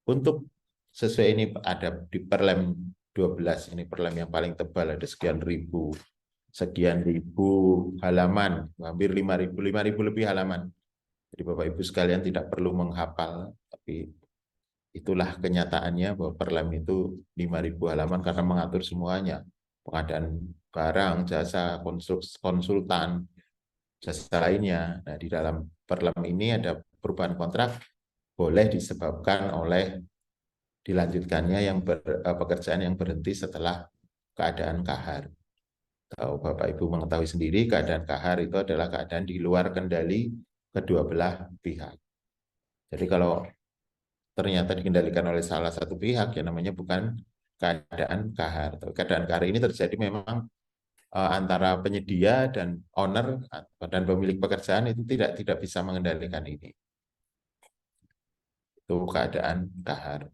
Untuk sesuai ini ada di Perlem 12, ini Perlem yang paling tebal, ada sekian ribu sekian ribu halaman, hampir 5.000 lebih halaman. Jadi Bapak Ibu sekalian tidak perlu menghafal, tapi itulah kenyataannya bahwa Perlem itu 5.000 halaman karena mengatur semuanya. Pengadaan barang, jasa, konsultan, jasa lainnya. Nah, di dalam Perlem ini ada perubahan kontrak boleh disebabkan oleh dilanjutkannya pekerjaan yang berhenti setelah keadaan kahar. Tahu Bapak Ibu mengetahui sendiri, keadaan kahar itu adalah keadaan di luar kendali kedua belah pihak. Jadi kalau ternyata dikendalikan oleh salah satu pihak, ya namanya bukan keadaan kahar. Keadaan kahar ini terjadi memang antara penyedia dan owner dan pemilik pekerjaan itu tidak bisa mengendalikan ini. Itu keadaan kahar.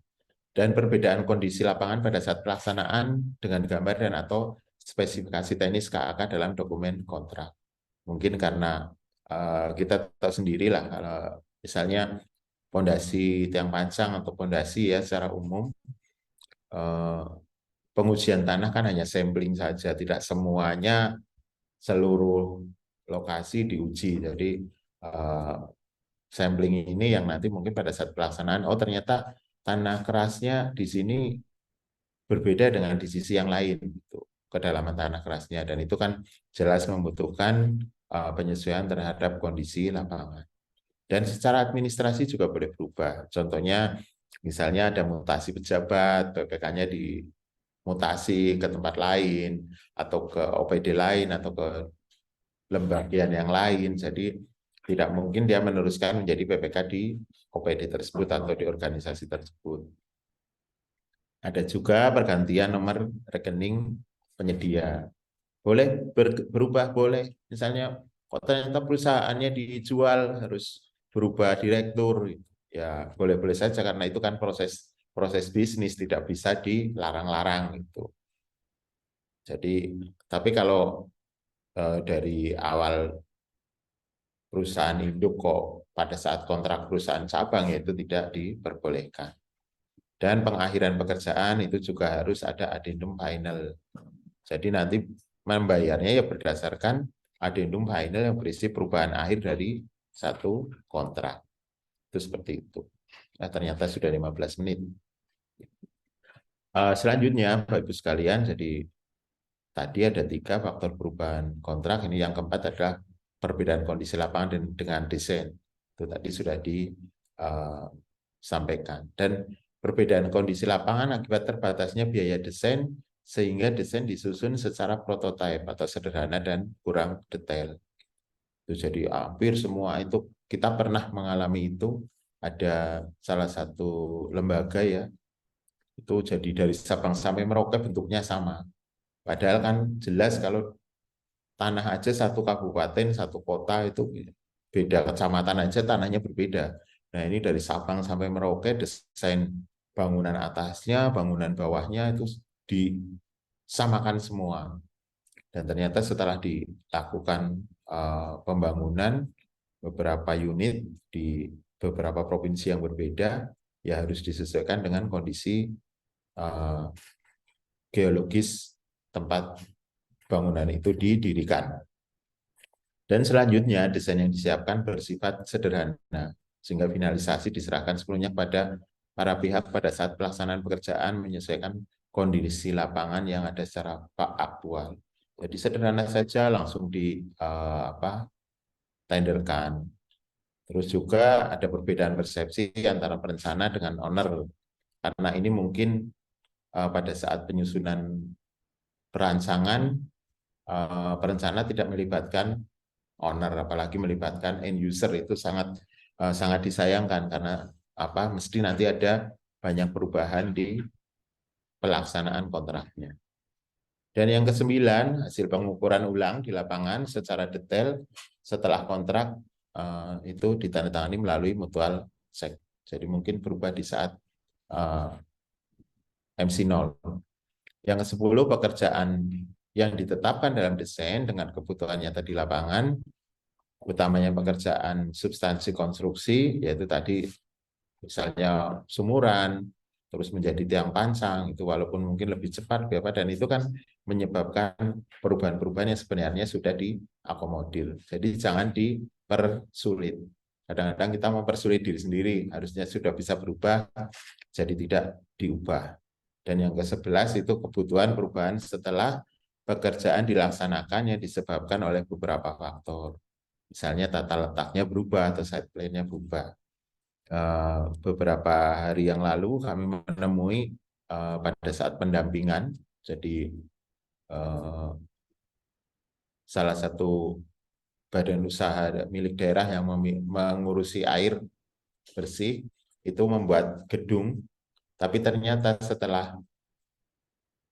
Dan perbedaan kondisi lapangan pada saat pelaksanaan dengan gambar dan atau spesifikasi teknis KAK dalam dokumen kontrak. Mungkin karena kita tahu sendirilah kalau misalnya fondasi tiang pancang atau fondasi ya secara umum pengujian tanah kan hanya sampling saja, tidak semuanya seluruh lokasi diuji. Jadi sampling ini yang nanti mungkin pada saat pelaksanaan, oh ternyata tanah kerasnya di sini berbeda dengan di sisi yang lain, gitu, kedalaman tanah kerasnya, dan itu kan jelas membutuhkan penyesuaian terhadap kondisi lapangan. Dan secara administrasi juga boleh berubah. Contohnya, misalnya ada mutasi pejabat, PPK-nya dimutasi ke tempat lain, atau ke OPD lain, atau ke lembagian yang lain. Jadi tidak mungkin dia meneruskan menjadi PPK di OPD tersebut atau di organisasi tersebut. Ada juga pergantian nomor rekening penyedia. Boleh berubah, boleh. Misalnya, kok ternyata perusahaannya dijual harus berubah direktur, ya boleh-boleh saja karena itu kan proses bisnis, tidak bisa dilarang-larang itu. Jadi, tapi kalau dari awal perusahaan induk kok pada saat kontrak perusahaan cabang ya itu tidak diperbolehkan. Dan pengakhiran pekerjaan itu juga harus ada addendum final. Jadi nanti membayarnya ya berdasarkan addendum final yang berisi perubahan akhir dari satu kontrak. Itu seperti itu. Nah, ternyata sudah 15 menit. Selanjutnya, Bapak Ibu sekalian, jadi tadi ada 3 faktor perubahan kontrak. Ini yang keempat adalah perbedaan kondisi lapangan dengan desain. Itu tadi sudah disampaikan. Dan perbedaan kondisi lapangan akibat terbatasnya biaya desain, sehingga desain disusun secara prototipe atau sederhana dan kurang detail. Itu jadi hampir semua itu kita pernah mengalami itu. Ada salah satu lembaga ya, itu jadi dari Sabang sampai Merauke bentuknya sama. Padahal kan jelas kalau tanah aja satu kabupaten, satu kota itu beda, kecamatan aja tanahnya berbeda. Nah ini dari Sabang sampai Merauke desain bangunan atasnya, bangunan bawahnya itu disamakan semua. Dan ternyata setelah dilakukan pembangunan beberapa unit di beberapa provinsi yang berbeda, ya harus disesuaikan dengan kondisi geologis tempat bangunan itu didirikan. Dan selanjutnya desain yang disiapkan bersifat sederhana, sehingga finalisasi diserahkan sepenuhnya pada para pihak pada saat pelaksanaan pekerjaan menyesuaikan kondisi lapangan yang ada secara aktual. Jadi sederhana saja langsung tenderkan. Terus juga ada perbedaan persepsi antara perencana dengan owner, karena ini mungkin pada saat penyusunan perancangan perencana tidak melibatkan owner, apalagi melibatkan end user, itu sangat disayangkan karena mesti nanti ada banyak perubahan di pelaksanaan kontraknya. Dan yang ke-9, hasil pengukuran ulang di lapangan secara detail setelah kontrak itu ditandatangani melalui mutual check. Jadi mungkin berubah di saat MC0. Yang ke-10, pekerjaan yang ditetapkan dalam desain dengan kebutuhan nyata di lapangan, utamanya pekerjaan substansi konstruksi, yaitu tadi misalnya sumuran, terus menjadi tiang pancang, itu walaupun mungkin lebih cepat, dan itu kan menyebabkan perubahan-perubahan yang sebenarnya sudah diakomodir. Jadi jangan dipersulit. Kadang-kadang kita mempersulit diri sendiri, harusnya sudah bisa berubah, jadi tidak diubah. Dan yang ke-11 itu kebutuhan perubahan setelah pekerjaan dilaksanakan yang disebabkan oleh beberapa faktor. Misalnya tata letaknya berubah atau site plan-nya berubah. Beberapa hari yang lalu kami menemui pada saat pendampingan, jadi salah satu badan usaha milik daerah yang mengurusi air bersih itu membuat gedung, tapi ternyata setelah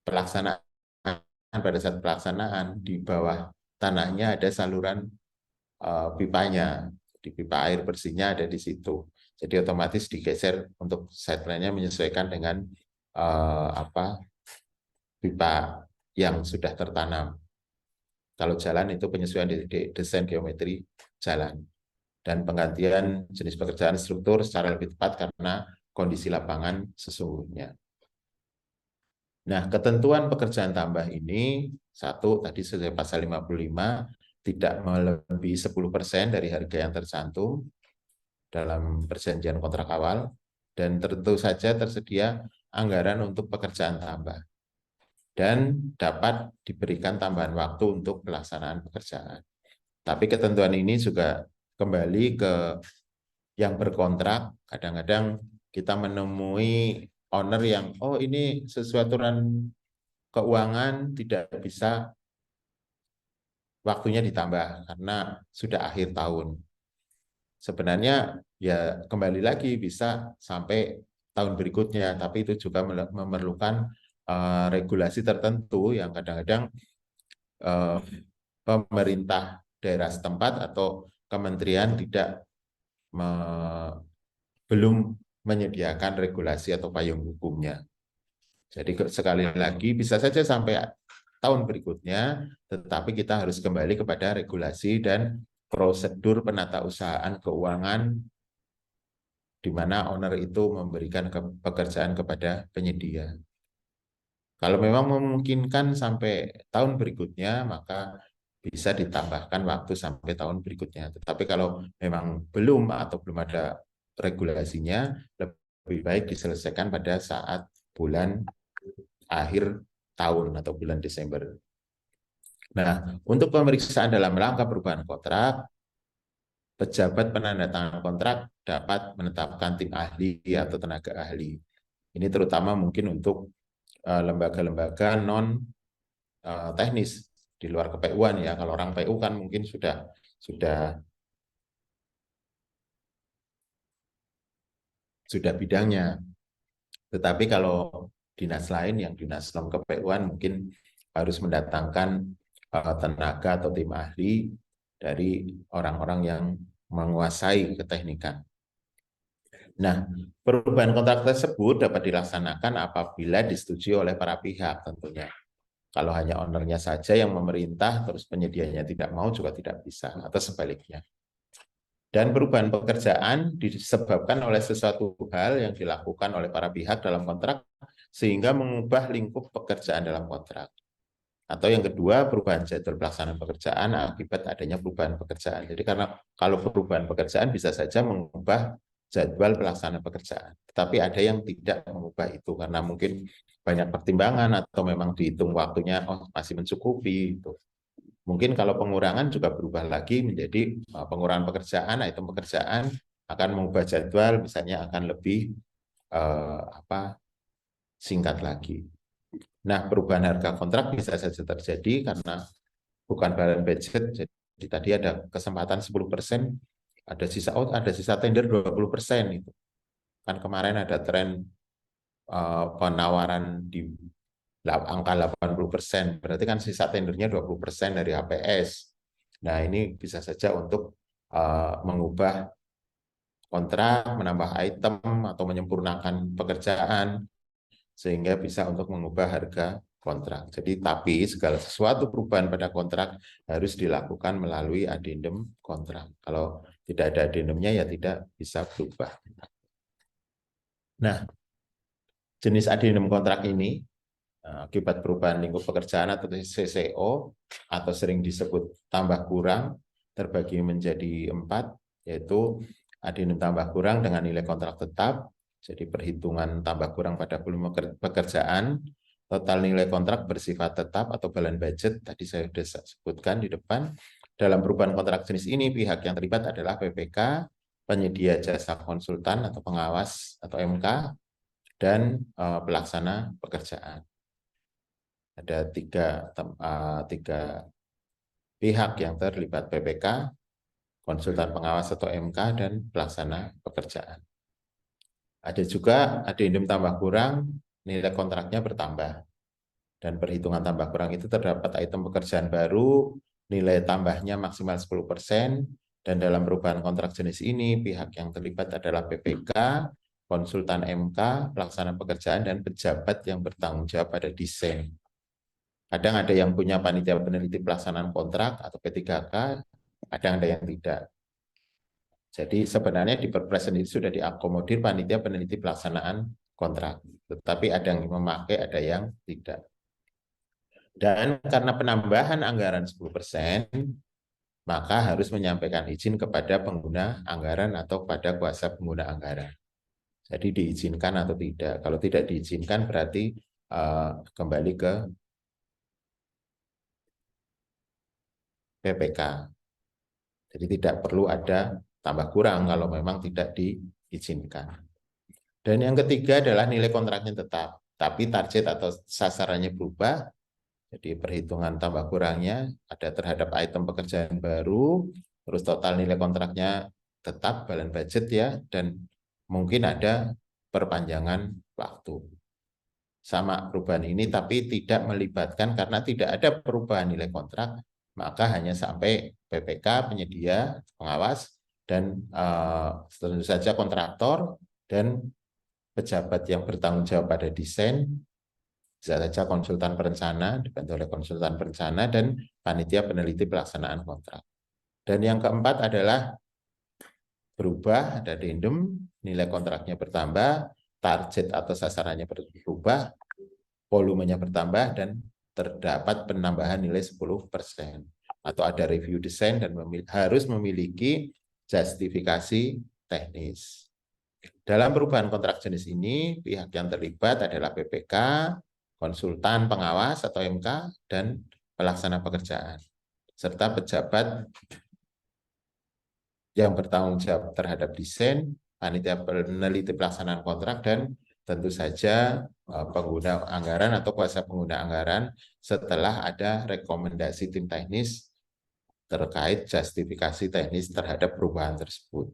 pelaksanaan, pada saat pelaksanaan di bawah tanahnya ada saluran pipanya, di pipa air bersihnya ada di situ. Jadi otomatis digeser untuk site plan-nya menyesuaikan dengan pipa yang sudah tertanam. Kalau jalan itu penyesuaian di desain geometri jalan. Dan penggantian jenis pekerjaan struktur secara lebih tepat karena kondisi lapangan sesungguhnya. Nah, ketentuan pekerjaan tambah ini, satu, tadi sesuai pasal 55, tidak melebihi 10% dari harga yang tercantum dalam perjanjian kontrak awal, dan tentu saja tersedia anggaran untuk pekerjaan tambah. Dan dapat diberikan tambahan waktu untuk pelaksanaan pekerjaan. Tapi ketentuan ini juga kembali ke yang berkontrak. Kadang-kadang kita menemui owner yang, oh ini sesuai aturan keuangan tidak bisa waktunya ditambah karena sudah akhir tahun. Sebenarnya ya kembali lagi bisa sampai tahun berikutnya, tapi itu juga memerlukan regulasi tertentu yang kadang-kadang pemerintah daerah setempat atau kementerian belum menyediakan regulasi atau payung hukumnya. Jadi sekali lagi bisa saja sampai tahun berikutnya, tetapi kita harus kembali kepada regulasi dan prosedur penatausahaan keuangan di mana owner itu memberikan pekerjaan kepada penyedia. Kalau memang memungkinkan sampai tahun berikutnya, maka bisa ditambahkan waktu sampai tahun berikutnya. Tetapi kalau memang belum atau belum ada regulasinya, lebih baik diselesaikan pada saat bulan akhir tahun atau bulan Desember. Nah, untuk pemeriksaan dalam rangka perubahan kontrak, pejabat penandatangan kontrak dapat menetapkan tim ahli atau tenaga ahli. Ini terutama mungkin untuk lembaga-lembaga non teknis di luar KPU-an ya. Kalau orang PU kan mungkin sudah bidangnya. Tetapi kalau dinas lain yang dinas non KPU-an mungkin harus mendatangkan tenaga atau tim ahli dari orang-orang yang menguasai keteknikan. Nah, perubahan kontrak tersebut dapat dilaksanakan apabila disetujui oleh para pihak tentunya. Kalau hanya ownernya saja yang memerintah, terus penyedianya tidak mau juga tidak bisa, atau sebaliknya. Dan perubahan pekerjaan disebabkan oleh sesuatu hal yang dilakukan oleh para pihak dalam kontrak, sehingga mengubah lingkup pekerjaan dalam kontrak. Atau yang kedua, perubahan jadwal pelaksanaan pekerjaan akibat adanya perubahan pekerjaan. Jadi karena kalau perubahan pekerjaan bisa saja mengubah jadwal pelaksanaan pekerjaan. Tetapi ada yang tidak mengubah itu karena mungkin banyak pertimbangan atau memang dihitung waktunya masih mencukupi. Itu. Mungkin kalau pengurangan juga berubah lagi menjadi pengurangan pekerjaan, item pekerjaan akan mengubah jadwal, misalnya akan lebih singkat lagi. Nah, perubahan harga kontrak bisa saja terjadi karena bukan barang budget. Jadi tadi ada kesempatan 10%, ada sisa tender 20% itu. Kan kemarin ada tren penawaran di angka 80%, berarti kan sisa tendernya 20% dari HPS. Nah, ini bisa saja untuk mengubah kontrak, menambah item atau menyempurnakan pekerjaan sehingga bisa untuk mengubah harga kontrak. Jadi tapi segala sesuatu perubahan pada kontrak harus dilakukan melalui adendum kontrak. Kalau tidak ada adendumnya ya tidak bisa berubah. Nah, jenis adendum kontrak ini akibat perubahan lingkup pekerjaan atau CCO atau sering disebut tambah kurang terbagi menjadi 4, yaitu adendum tambah kurang dengan nilai kontrak tetap, jadi perhitungan tambah kurang pada volume pekerjaan, total nilai kontrak bersifat tetap atau balan budget, tadi saya sudah sebutkan di depan. Dalam perubahan kontrak jenis ini, pihak yang terlibat adalah PPK, penyedia jasa konsultan atau pengawas atau MK, dan pelaksana pekerjaan. Ada tiga pihak yang terlibat, PPK, konsultan pengawas atau MK, dan pelaksana pekerjaan. Ada juga adendum tambah kurang, nilai kontraknya bertambah. Dan perhitungan tambah kurang itu terdapat item pekerjaan baru, nilai tambahnya maksimal 10%, dan dalam perubahan kontrak jenis ini, pihak yang terlibat adalah PPK, konsultan MK, pelaksana pekerjaan, dan pejabat yang bertanggung jawab pada desain. Kadang ada yang punya panitia peneliti pelaksanaan kontrak atau P3K, kadang ada yang tidak. Jadi sebenarnya di Perpres sendiri sudah diakomodir panitia peneliti pelaksanaan kontrak, tetapi ada yang memakai, ada yang tidak. Dan karena penambahan anggaran 10%, maka harus menyampaikan izin kepada pengguna anggaran atau pada kuasa pengguna anggaran. Jadi diizinkan atau tidak. Kalau tidak diizinkan berarti kembali ke PPK. Jadi tidak perlu ada tambah kurang kalau memang tidak diizinkan. Dan yang ketiga adalah nilai kontraknya tetap, tapi target atau sasarannya berubah. Jadi perhitungan tambah kurangnya ada terhadap item pekerjaan baru, terus total nilai kontraknya tetap, balan budget ya, dan mungkin ada perpanjangan waktu. Sama perubahan ini tapi tidak melibatkan karena tidak ada perubahan nilai kontrak, maka hanya sampai PPK, penyedia, pengawas, dan tentu saja kontraktor dan pejabat yang bertanggung jawab pada desain, bisa saja konsultan perencana, dibantu oleh konsultan perencana, dan panitia peneliti pelaksanaan kontrak. Dan yang keempat adalah berubah, ada addendum, nilai kontraknya bertambah, target atau sasarannya berubah, volumenya bertambah, dan terdapat penambahan nilai 10%. Atau ada review desain dan harus memiliki justifikasi teknis. Dalam perubahan kontrak jenis ini, pihak yang terlibat adalah PPK, konsultan pengawas atau MK, dan pelaksana pekerjaan, serta pejabat yang bertanggung jawab terhadap desain, panitia peneliti pelaksanaan kontrak, dan tentu saja pengguna anggaran atau kuasa pengguna anggaran setelah ada rekomendasi tim teknis terkait justifikasi teknis terhadap perubahan tersebut.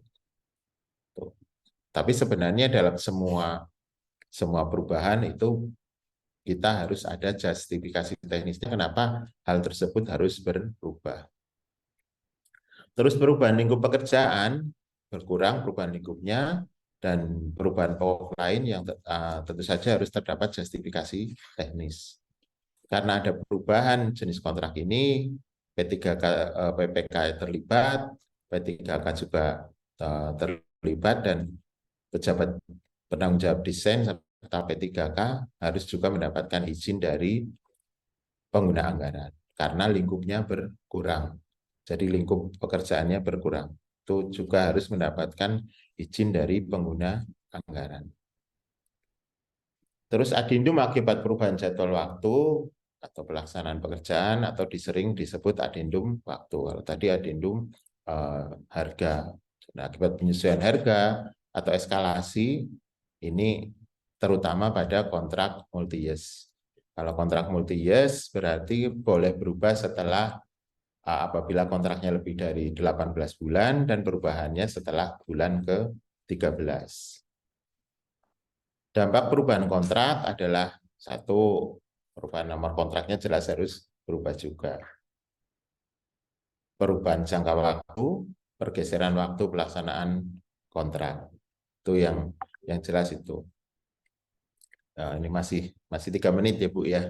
Tapi sebenarnya dalam semua perubahan itu kita harus ada justifikasi teknisnya kenapa hal tersebut harus berubah. Terus perubahan lingkup pekerjaan berkurang perubahan lingkupnya, dan perubahan pokok lain yang tentu saja harus terdapat justifikasi teknis. Karena ada perubahan jenis kontrak ini, P3K, PPK terlibat, P3K juga terlibat, dan pejabat penanggung jawab desain serta P3K harus juga mendapatkan izin dari pengguna anggaran karena lingkupnya berkurang. Jadi lingkup pekerjaannya berkurang. Itu juga harus mendapatkan izin dari pengguna anggaran. Terus addendum akibat perubahan jadwal waktu atau pelaksanaan pekerjaan atau disering disebut addendum waktu. Kalau tadi addendum harga. Nah, akibat penyesuaian harga atau eskalasi ini terutama pada kontrak multi-years. Kalau kontrak multi-years berarti boleh berubah setelah apabila kontraknya lebih dari 18 bulan dan perubahannya setelah bulan ke-13. Dampak perubahan kontrak adalah satu, perubahan nomor kontraknya jelas harus berubah juga. Perubahan jangka waktu, pergeseran waktu pelaksanaan kontrak. Itu yang jelas itu. Nah, ini masih 3 menit ya Bu ya.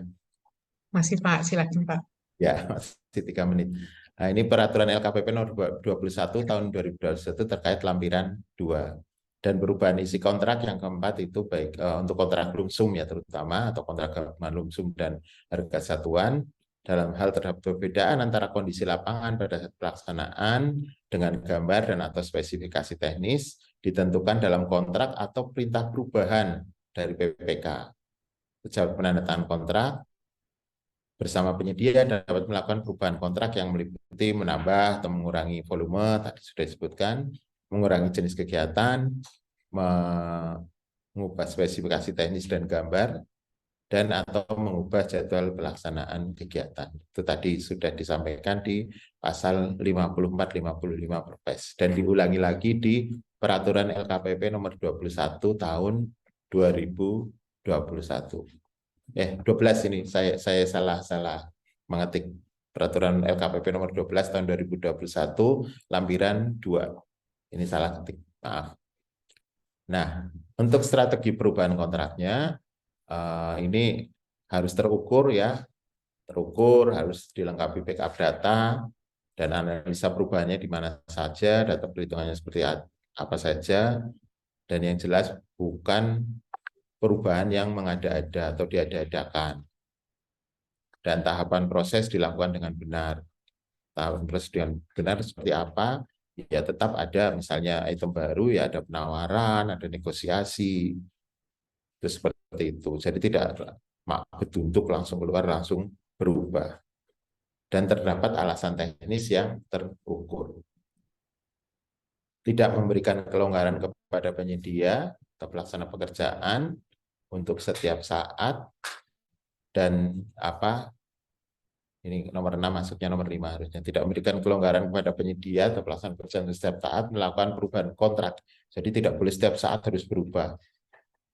Masih Pak, silakan Pak. Ya, masih 3 menit. Nah, ini peraturan LKPP nomor 21 tahun 2021 terkait lampiran 2. Dan perubahan isi kontrak yang keempat itu baik untuk kontrak lumsum ya terutama, atau kontrak gabungan lumsum dan harga satuan, dalam hal terhadap perbedaan antara kondisi lapangan pada saat pelaksanaan dengan gambar dan atau spesifikasi teknis ditentukan dalam kontrak atau perintah perubahan dari PPK. Sejak penandatangan kontrak bersama penyedia dapat melakukan perubahan kontrak yang meliputi menambah atau mengurangi volume, tadi sudah disebutkan, mengurangi jenis kegiatan, mengubah spesifikasi teknis dan gambar, dan atau mengubah jadwal pelaksanaan kegiatan. Itu tadi sudah disampaikan di pasal 54-55 Perpres, dan diulangi lagi di Peraturan LKPP nomor 21 tahun 2021. 12 ini, saya salah mengetik. Peraturan LKPP nomor 12 tahun 2021, lampiran 2. Ini salah ketik, maaf. Nah, untuk strategi perubahan kontraknya, ini harus terukur ya, harus dilengkapi backup data, dan analisa perubahannya di mana saja, data perhitungannya seperti apa saja, dan yang jelas bukan perubahan yang mengada-ada atau diada-adakan. Dan tahapan proses dilakukan dengan benar. Tahapan proses dengan benar seperti apa? Ya tetap ada misalnya item baru, ya ada penawaran, ada negosiasi, itu seperti itu. Jadi tidak bedunduk langsung keluar, langsung berubah. Dan terdapat alasan teknis yang terukur. Tidak memberikan kelonggaran kepada penyedia atau pelaksana pekerjaan untuk setiap saat, dan ini nomor 6 masuknya nomor 5 harusnya, tidak memberikan kelonggaran kepada penyedia atau pelaksana pekerjaan setiap saat melakukan perubahan kontrak. Jadi tidak boleh setiap saat harus berubah.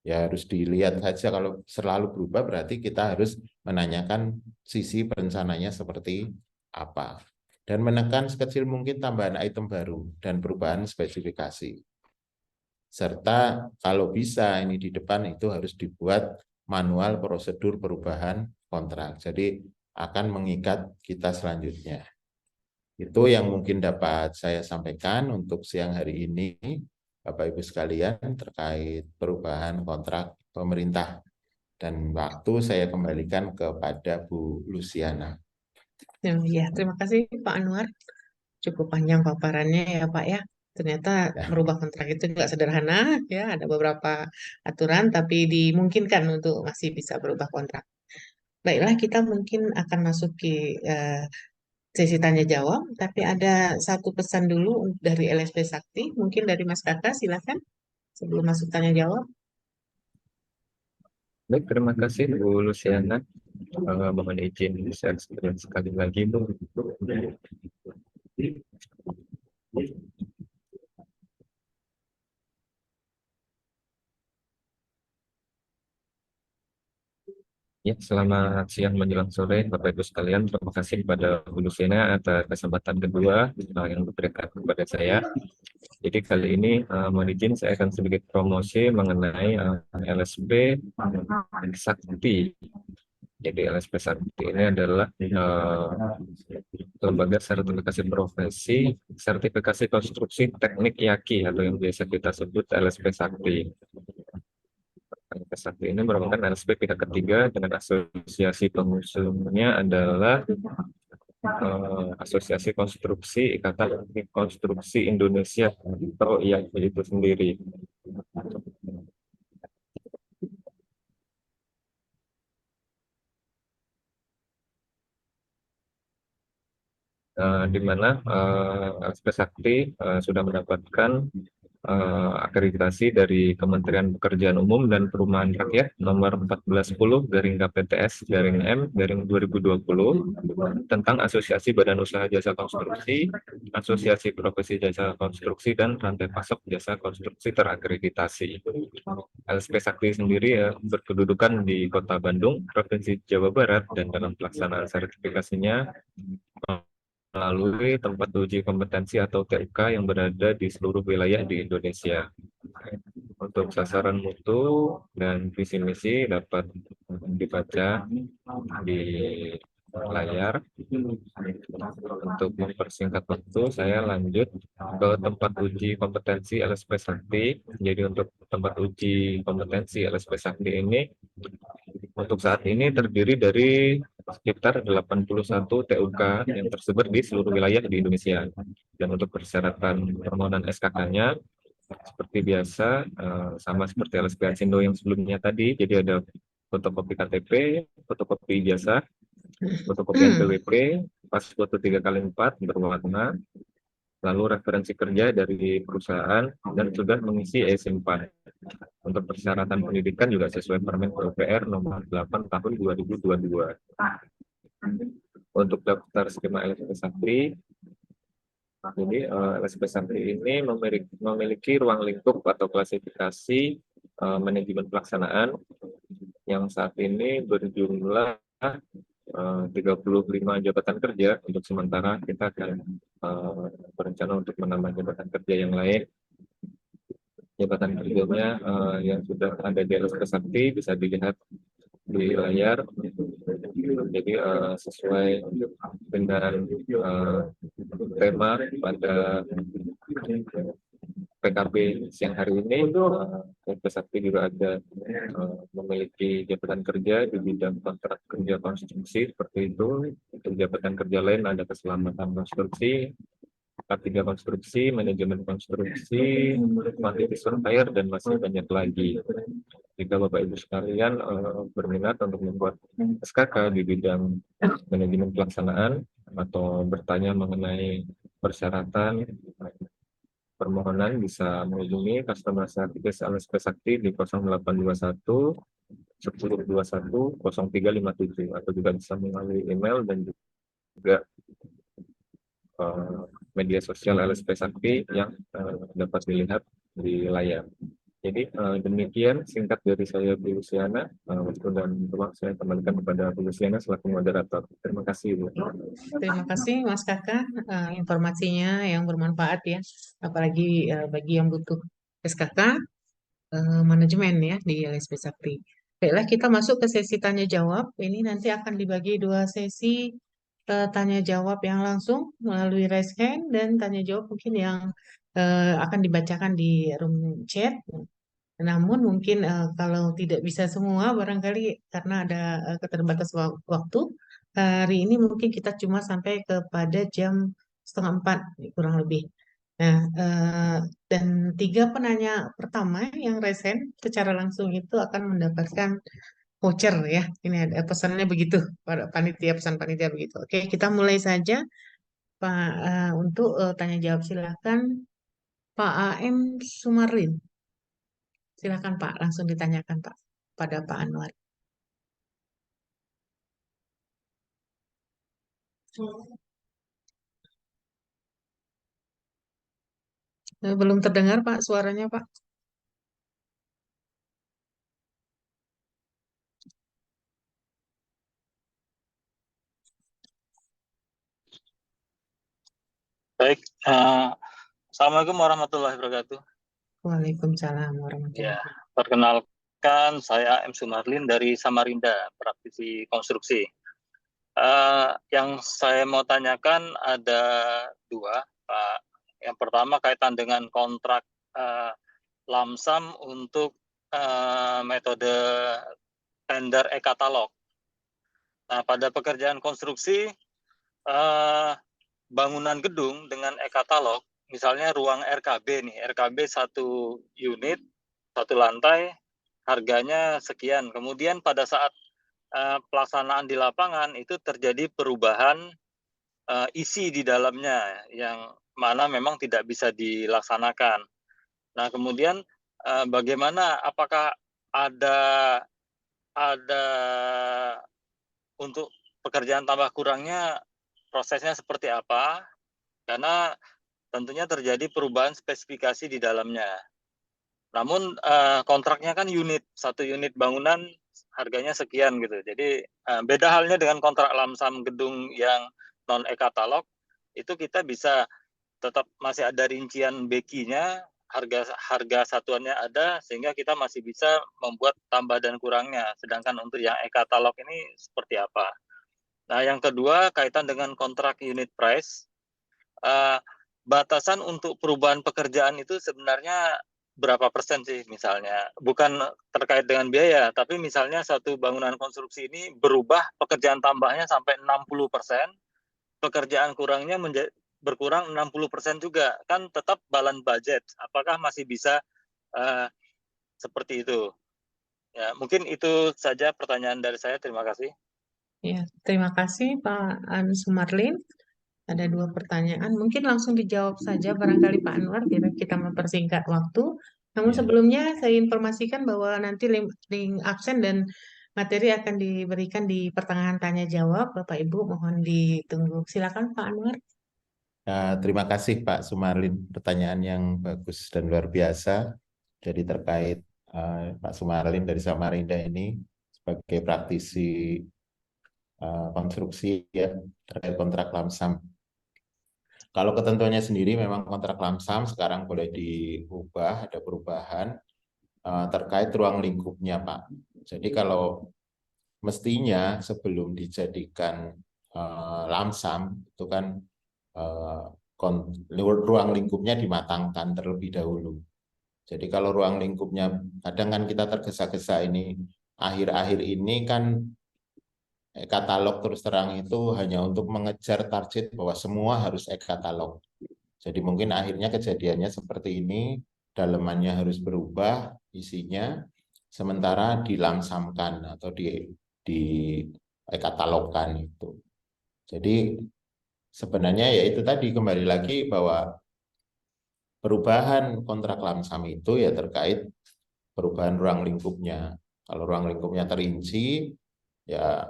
Ya harus dilihat saja, kalau selalu berubah berarti kita harus menanyakan sisi perencananya seperti apa. Dan menekan sekecil mungkin tambahan item baru dan perubahan spesifikasi. Serta kalau bisa ini di depan itu harus dibuat manual prosedur perubahan kontrak. Jadi akan mengikat kita selanjutnya. Itu yang mungkin dapat saya sampaikan untuk siang hari ini, Bapak Ibu sekalian, terkait perubahan kontrak pemerintah. Dan waktu saya kembalikan kepada Bu Luciana. Ya, terima kasih Pak Anwar. Cukup panjang paparannya ya Pak ya. Ternyata Ya. merubah kontrak itu nggak sederhana ya. Ada beberapa aturan tapi dimungkinkan untuk masih bisa berubah kontrak. Baiklah, kita mungkin akan masuk ke sesi tanya jawab. Tapi ada satu pesan dulu dari LSP Sakti. Mungkin dari Mas Kakak, silakan sebelum masuk tanya jawab. Baik, terima kasih Bu Luciana. Mohon izin share screen sekali lagi, Bu. Ya, selamat siang menjelang sore, Bapak Ibu sekalian. Terima kasih kepada Bu Luciana atas kesempatan kedua yang diberikan kepada saya. Jadi kali ini mohon izin saya akan sedikit promosi mengenai LSP Sakti. Jadi LSP Sakti ini adalah lembaga sertifikasi profesi, sertifikasi konstruksi teknik YAKI atau yang biasa kita sebut LSP Sakti. LSP Sakti ini merupakan LSP pihak ketiga dengan asosiasi pengusungnya adalah Asosiasi Konstruksi Ikatan Konstruksi Indonesia atau IAKI itu sendiri. Di mana LSP Sakti sudah mendapatkan akreditasi dari Kementerian Pekerjaan Umum dan Perumahan Rakyat nomor 1410-KPTS-M-2020 tentang Asosiasi Badan Usaha Jasa Konstruksi, Asosiasi Profesi Jasa Konstruksi, dan rantai pasok jasa konstruksi terakreditasi. LSP Sakti sendiri berkedudukan di Kota Bandung, Provinsi Jawa Barat, dan dalam pelaksanaan sertifikasinya melalui tempat uji kompetensi atau TUK yang berada di seluruh wilayah di Indonesia. Untuk sasaran mutu dan visi misi dapat dibaca di layar. Untuk mempersingkat waktu, saya lanjut ke tempat uji kompetensi LSP Sakti. Jadi untuk tempat uji kompetensi LSP Sakti ini untuk saat ini terdiri dari sekitar 81 TUK yang tersebar di seluruh wilayah di Indonesia. Dan untuk persyaratan permohonan SKK-nya seperti biasa, sama seperti LSP Asindo yang sebelumnya tadi. Jadi ada fotokopi KTP, fotokopi ijazah, fotokopi NPWP, pas foto 3x4 berwarna, lalu referensi kerja dari perusahaan, dan sudah mengisi E-SIM 4. Untuk persyaratan pendidikan juga sesuai Permen PUPR nomor 8 tahun 2022. Untuk daftar skema LSP Sakti, jadi LSP Sakti ini memiliki ruang lingkup atau klasifikasi manajemen pelaksanaan yang saat ini berjumlah 35 jabatan kerja. Untuk sementara kita akan berencana untuk menambah jabatan kerja yang lain. Jabatan kerjanya yang sudah ada di LSP Sakti bisa dilihat di layar. Jadi sesuai dengan tema pada PKB siang hari ini, LSP Sakti juga ada memiliki jabatan kerja di bidang kontrak kerja konstruksi seperti itu. Untuk jabatan kerja lain ada keselamatan konstruksi, K3 konstruksi, manajemen konstruksi, quantity surveyor, dan masih banyak lagi. Jika Bapak Ibu sekalian berminat untuk membuat SKK di bidang manajemen pelaksanaan atau bertanya mengenai persyaratan permohonan, bisa menghubungi customer service LSP Sakti di 0821 1021 0357 atau juga bisa melalui email dan juga media sosial LSP Sakti yang dapat dilihat di layar. Jadi demikian singkat dari saya, Bu Luciana. Waktu dan ruang saya kembalikan kepada Bu Luciana selaku moderator. Terima kasih, Bu. Terima kasih Mas Kakak, informasinya yang bermanfaat ya, apalagi bagi yang butuh SKK manajemen ya di LSP Sakti. Baiklah, kita masuk ke sesi tanya jawab. Ini nanti akan dibagi 2 sesi, tanya jawab yang langsung melalui raise hand dan tanya jawab mungkin yang akan dibacakan di room chat. Namun mungkin kalau tidak bisa semua barangkali karena ada keterbatasan waktu, hari ini mungkin kita cuma sampai kepada jam 3:30 kurang lebih. Nah, dan 3 penanya pertama yang resen secara langsung itu akan mendapatkan voucher ya. Ini ada pesannya begitu pada panitia, pesan panitia begitu. Oke, kita mulai saja Pak, untuk tanya jawab silakan Pak AM Sumarlin. Silakan Pak, langsung ditanyakan Pak pada Pak Anwar. Belum terdengar Pak suaranya Pak. Baik, Assalamualaikum warahmatullahi wabarakatuh. Waalaikumsalam warahmatullahi Ya, wabarakatuh. perkenalkan saya M. Sumarlin dari Samarinda, praktisi konstruksi. Yang saya mau tanyakan ada 2, Pak. Yang pertama kaitan dengan kontrak lamsam untuk metode tender e-katalog. Nah, pada pekerjaan konstruksi, bangunan gedung dengan e-katalog, misalnya ruang RKB nih, RKB 1 unit, 1 lantai, harganya sekian. Kemudian pada saat pelaksanaan di lapangan itu terjadi perubahan isi di dalamnya yang mana memang tidak bisa dilaksanakan. Nah, kemudian bagaimana, apakah ada untuk pekerjaan tambah kurangnya prosesnya seperti apa? Karena tentunya terjadi perubahan spesifikasi di dalamnya. Namun kontraknya kan unit, 1 unit bangunan harganya sekian gitu. Jadi beda halnya dengan kontrak lamsam gedung yang non e-katalog, itu kita bisa tetap masih ada rincian BQ-nya, harga satuannya ada, sehingga kita masih bisa membuat tambah dan kurangnya. Sedangkan untuk yang e-katalog ini seperti apa? Nah, yang kedua kaitan dengan kontrak unit price. Batasan untuk perubahan pekerjaan itu sebenarnya berapa persen sih misalnya? Bukan terkait dengan biaya, tapi misalnya satu bangunan konstruksi ini berubah pekerjaan tambahnya sampai 60%, pekerjaan kurangnya berkurang 60% juga, kan tetap balance budget. Apakah masih bisa seperti itu? Ya, mungkin itu saja pertanyaan dari saya. Terima kasih. Ya, terima kasih Pak Sumarlin. Ada 2 pertanyaan, mungkin langsung dijawab saja barangkali Pak Anwar, biar kita mempersingkat waktu. Namun Ya. sebelumnya saya informasikan bahwa nanti link absen dan materi akan diberikan di pertengahan tanya jawab. Bapak Ibu mohon ditunggu. Silakan Pak Anwar. Terima kasih Pak Sumarlin, pertanyaan yang bagus dan luar biasa. Jadi terkait Pak Sumarlin dari Samarinda ini sebagai praktisi konstruksi ya terkait kontrak lamsam. Kalau ketentuannya sendiri memang kontrak lamsam sekarang boleh diubah, ada perubahan terkait ruang lingkupnya Pak. Jadi kalau mestinya sebelum dijadikan lamsam itu kan ruang lingkupnya dimatangkan terlebih dahulu. Jadi kalau ruang lingkupnya, kadang kan kita tergesa-gesa ini, akhir-akhir ini kan e-katalog terus terang itu hanya untuk mengejar target bahwa semua harus e-katalog. Jadi mungkin akhirnya kejadiannya seperti ini, dalemannya harus berubah, isinya, sementara dilamsamkan atau di e-katalogkan itu. Jadi sebenarnya ya itu tadi kembali lagi bahwa perubahan kontrak lamsam itu ya terkait perubahan ruang lingkupnya. Kalau ruang lingkupnya terinci, ya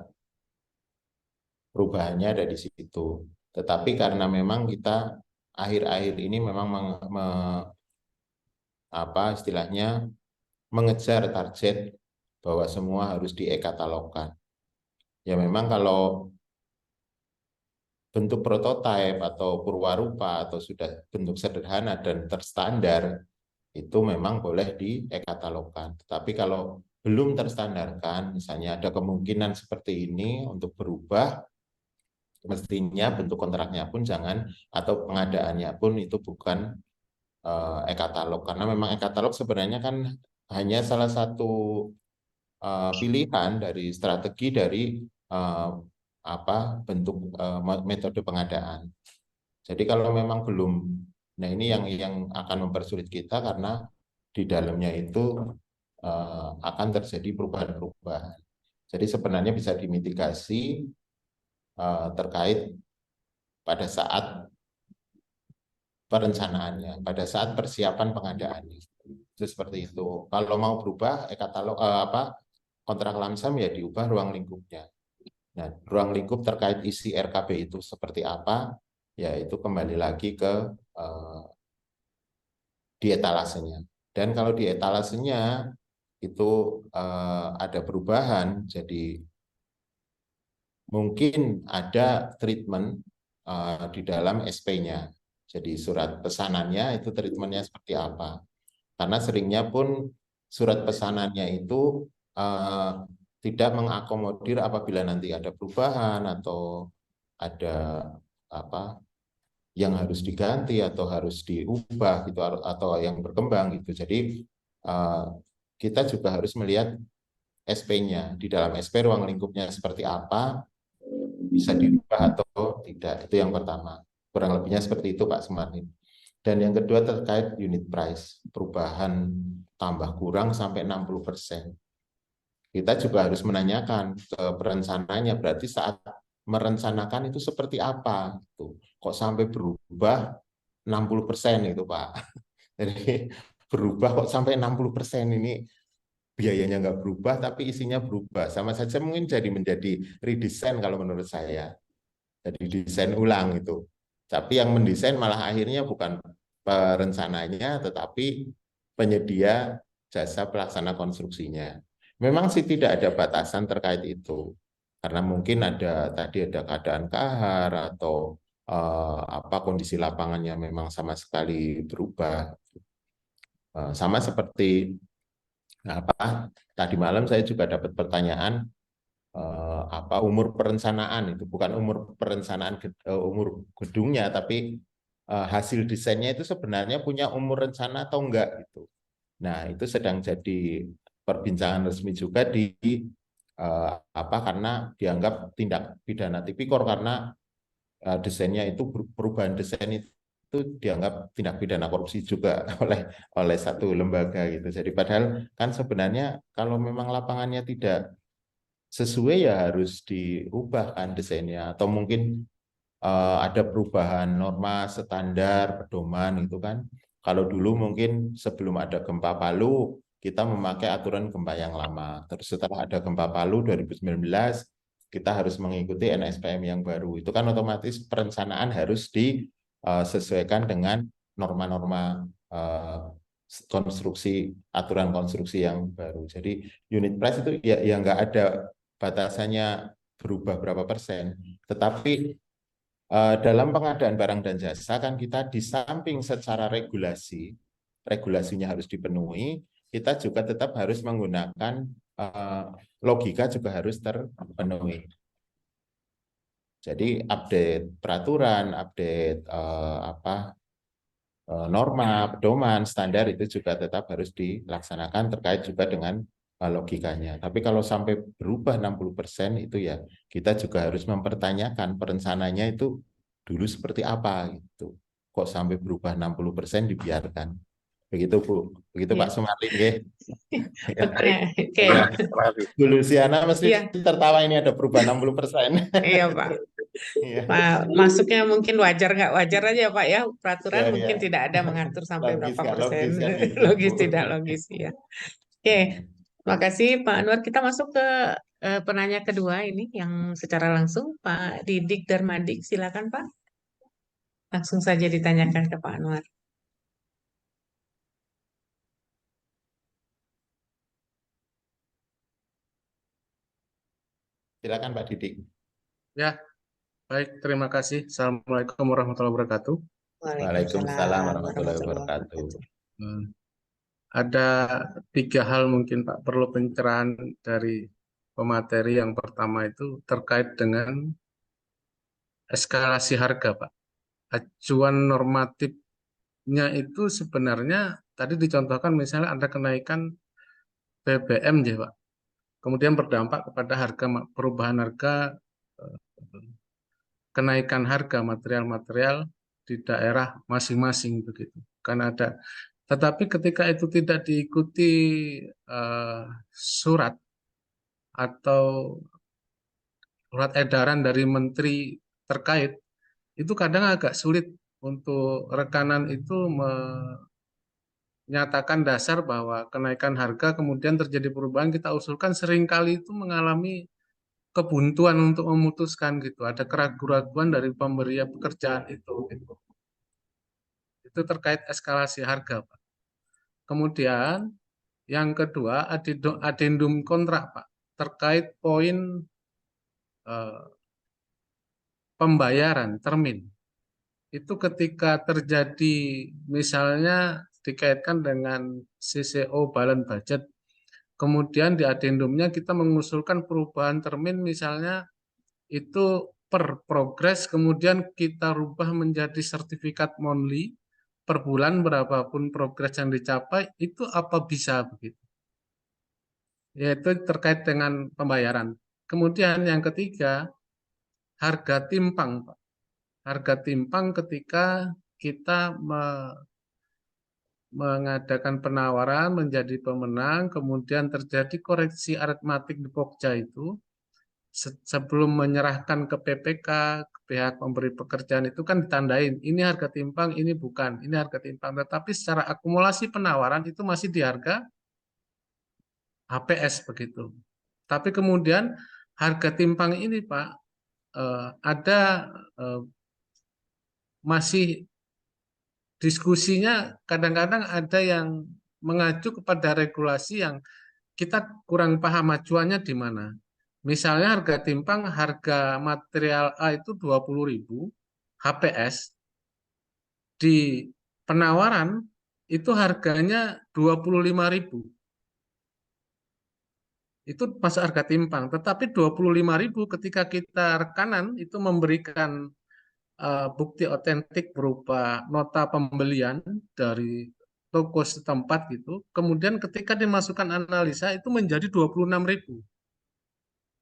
perubahannya ada di situ. Tetapi karena memang kita akhir-akhir ini memang istilahnya mengejar target bahwa semua harus di-e-katalogkan. Ya memang kalau bentuk prototipe atau purwarupa atau sudah bentuk sederhana dan terstandar itu memang boleh di-e-katalogkan. Tetapi kalau belum terstandarkan, misalnya ada kemungkinan seperti ini untuk berubah, mestinya bentuk kontraknya pun jangan, atau pengadaannya pun itu bukan e-katalog. Karena memang e-katalog sebenarnya kan hanya salah satu pilihan dari strategi dari bentuk metode pengadaan. Jadi kalau memang belum, nah ini yang akan mempersulit kita karena di dalamnya itu akan terjadi perubahan-perubahan. Jadi sebenarnya bisa dimitigasi terkait pada saat perencanaannya, pada saat persiapan pengadaannya. Itu seperti itu. Kalau mau berubah e-katalog kontrak lamsam ya diubah ruang lingkupnya. Nah, ruang lingkup terkait isi RKB itu seperti apa? Ya itu kembali lagi ke di etalasenya. Dan kalau di etalasenya itu ada perubahan, jadi mungkin ada treatment di dalam SP-nya. Jadi surat pesanannya itu treatmentnya seperti apa? Karena seringnya pun surat pesanannya itu tidak mengakomodir apabila nanti ada perubahan atau ada yang harus diganti atau harus diubah gitu atau yang berkembang gitu. Jadi kita juga harus melihat SP-nya. Di dalam SP ruang lingkupnya seperti apa, bisa diubah atau tidak. Itu yang pertama. Kurang lebihnya seperti itu Pak Sumarlin. Dan yang kedua terkait unit price, perubahan tambah kurang sampai 60%. Kita juga harus menanyakan ke perencananya, berarti saat merencanakan itu seperti apa? Kok sampai berubah 60% itu Pak? Jadi berubah kok sampai 60% ini biayanya nggak berubah tapi isinya berubah. Sama saja mungkin menjadi redesign kalau menurut saya. Jadi desain ulang itu. Tapi yang mendesain malah akhirnya bukan perencananya tetapi penyedia jasa pelaksana konstruksinya. Memang sih tidak ada batasan terkait itu. Karena mungkin tadi ada keadaan kahar atau kondisi lapangannya memang sama sekali berubah. Sama seperti tadi malam saya juga dapat pertanyaan umur perencanaan, itu bukan umur perencanaan umur gedungnya, tapi hasil desainnya itu sebenarnya punya umur rencana atau enggak gitu. Nah, itu sedang jadi perbincangan resmi juga di karena dianggap tindak pidana tipikor karena desainnya itu perubahan desain itu dianggap tindak pidana korupsi juga oleh satu lembaga gitu. Jadi padahal kan sebenarnya kalau memang lapangannya tidak sesuai ya harus diubah kan desainnya, atau mungkin ada perubahan norma standar pedoman itu kan. Kalau dulu mungkin sebelum ada gempa Palu kita memakai aturan gempa yang lama. Terus setelah ada gempa Palu 2019 kita harus mengikuti NSPM yang baru. Itu kan otomatis perencanaan harus disesuaikan dengan norma-norma konstruksi, aturan konstruksi yang baru. Jadi unit price itu ya nggak ada batasannya berubah berapa persen. Tetapi dalam pengadaan barang dan jasa kan kita di samping secara regulasinya harus dipenuhi, kita juga tetap harus menggunakan logika juga harus terpenuhi. Jadi update peraturan, update norma, pedoman, standar itu juga tetap harus dilaksanakan terkait juga dengan logikanya. Tapi kalau sampai berubah 60% itu ya kita juga harus mempertanyakan perencanaannya itu dulu seperti apa gitu. Kok sampai berubah 60% dibiarkan. Begitu Bu, begitu Iya. Pak Sumarlin ya. Oke. Bu Luciana mesti Iya. tertawa ini ada perubahan 60%. Iya, Pak. Iya. Pak, masuknya mungkin wajar nggak wajar aja Pak ya. Peraturan Iya, mungkin iya. tidak ada mengatur sampai Logis berapa nggak persen. logis kan gitu, Logis Bu. tidak logis ya. Oke, makasih Pak Anwar. Kita masuk ke penanya kedua ini yang secara langsung Pak Didik Darmadik. Silakan Pak. Langsung saja ditanyakan ke Pak Anwar. Silakan Pak Didik. Ya, baik. Terima kasih. Assalamualaikum warahmatullahi wabarakatuh. Waalaikumsalam warahmatullahi wabarakatuh. Ada 3 hal mungkin Pak perlu pencerahan dari pemateri. Yang pertama itu terkait dengan eskalasi harga Pak. Acuan normatifnya itu sebenarnya tadi dicontohkan misalnya ada kenaikan BBM ya Pak. Kemudian berdampak kepada perubahan harga, kenaikan harga material-material di daerah masing-masing begitu. Kan ada. Tetapi ketika itu tidak diikuti surat atau surat edaran dari menteri terkait, itu kadang agak sulit untuk rekanan itu menyatakan dasar bahwa kenaikan harga kemudian terjadi perubahan kita usulkan seringkali itu mengalami kebuntuan untuk memutuskan gitu. Ada keraguan-keraguan dari pemberi pekerjaan itu. Gitu. Itu terkait eskalasi harga, Pak. Kemudian yang kedua adendum kontrak, Pak, terkait poin pembayaran termin. Itu ketika terjadi misalnya dikaitkan dengan CCO balance budget, kemudian di adendumnya kita mengusulkan perubahan termin misalnya itu per progres, kemudian kita rubah menjadi sertifikat monthly, per bulan berapapun progres yang dicapai, itu apa bisa begitu? Yaitu terkait dengan pembayaran. Kemudian yang ketiga, harga timpang, Pak. Harga timpang ketika kita mengadakan penawaran menjadi pemenang, kemudian terjadi koreksi aritmatik di Pokja itu, sebelum menyerahkan ke PPK, ke pihak pemberi pekerjaan itu kan ditandain, ini harga timpang, ini bukan, ini harga timpang. Tetapi secara akumulasi penawaran itu masih di harga HPS begitu. Tapi kemudian harga timpang ini Pak, ada masih diskusinya kadang-kadang ada yang mengacu kepada regulasi yang kita kurang paham acuannya di mana. Misalnya harga timpang, harga material A itu 20.000 HPS, di penawaran itu harganya 25.000. itu masuk harga timpang. Tetapi 25.000 ketika kita rekanan itu memberikan bukti otentik berupa nota pembelian dari toko setempat gitu. Kemudian ketika dimasukkan analisa itu menjadi 26.000.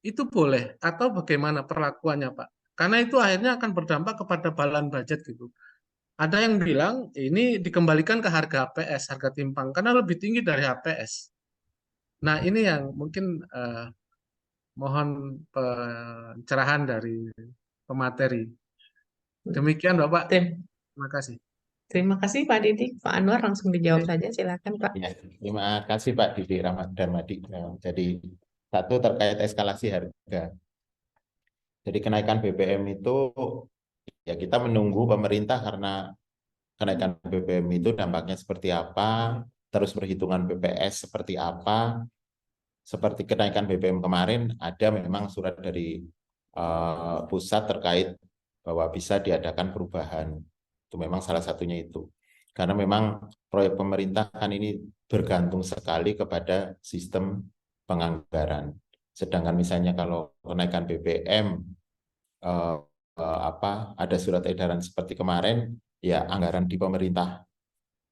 Itu boleh atau bagaimana perlakuannya, Pak? Karena itu akhirnya akan berdampak kepada balan budget gitu. Ada yang bilang ini dikembalikan ke harga HPS, harga timpang, karena lebih tinggi dari HPS. Nah, ini yang mungkin mohon pencerahan dari pemateri. Demikian, Bapak. Terima kasih. Terima kasih Pak Didik. Pak Anwar langsung dijawab saja, silakan Pak. Ya, terima kasih Pak Didi Darmadi. Jadi satu terkait eskalasi harga. Jadi kenaikan BBM itu ya kita menunggu pemerintah karena kenaikan BBM itu dampaknya seperti apa, terus perhitungan BPS seperti apa. Seperti kenaikan BBM kemarin ada memang surat dari pusat terkait bahwa bisa diadakan perubahan. Itu memang salah satunya itu. Karena memang proyek pemerintah kan ini bergantung sekali kepada sistem penganggaran. Sedangkan misalnya kalau kenaikan BBM ada surat edaran seperti kemarin, ya anggaran di pemerintah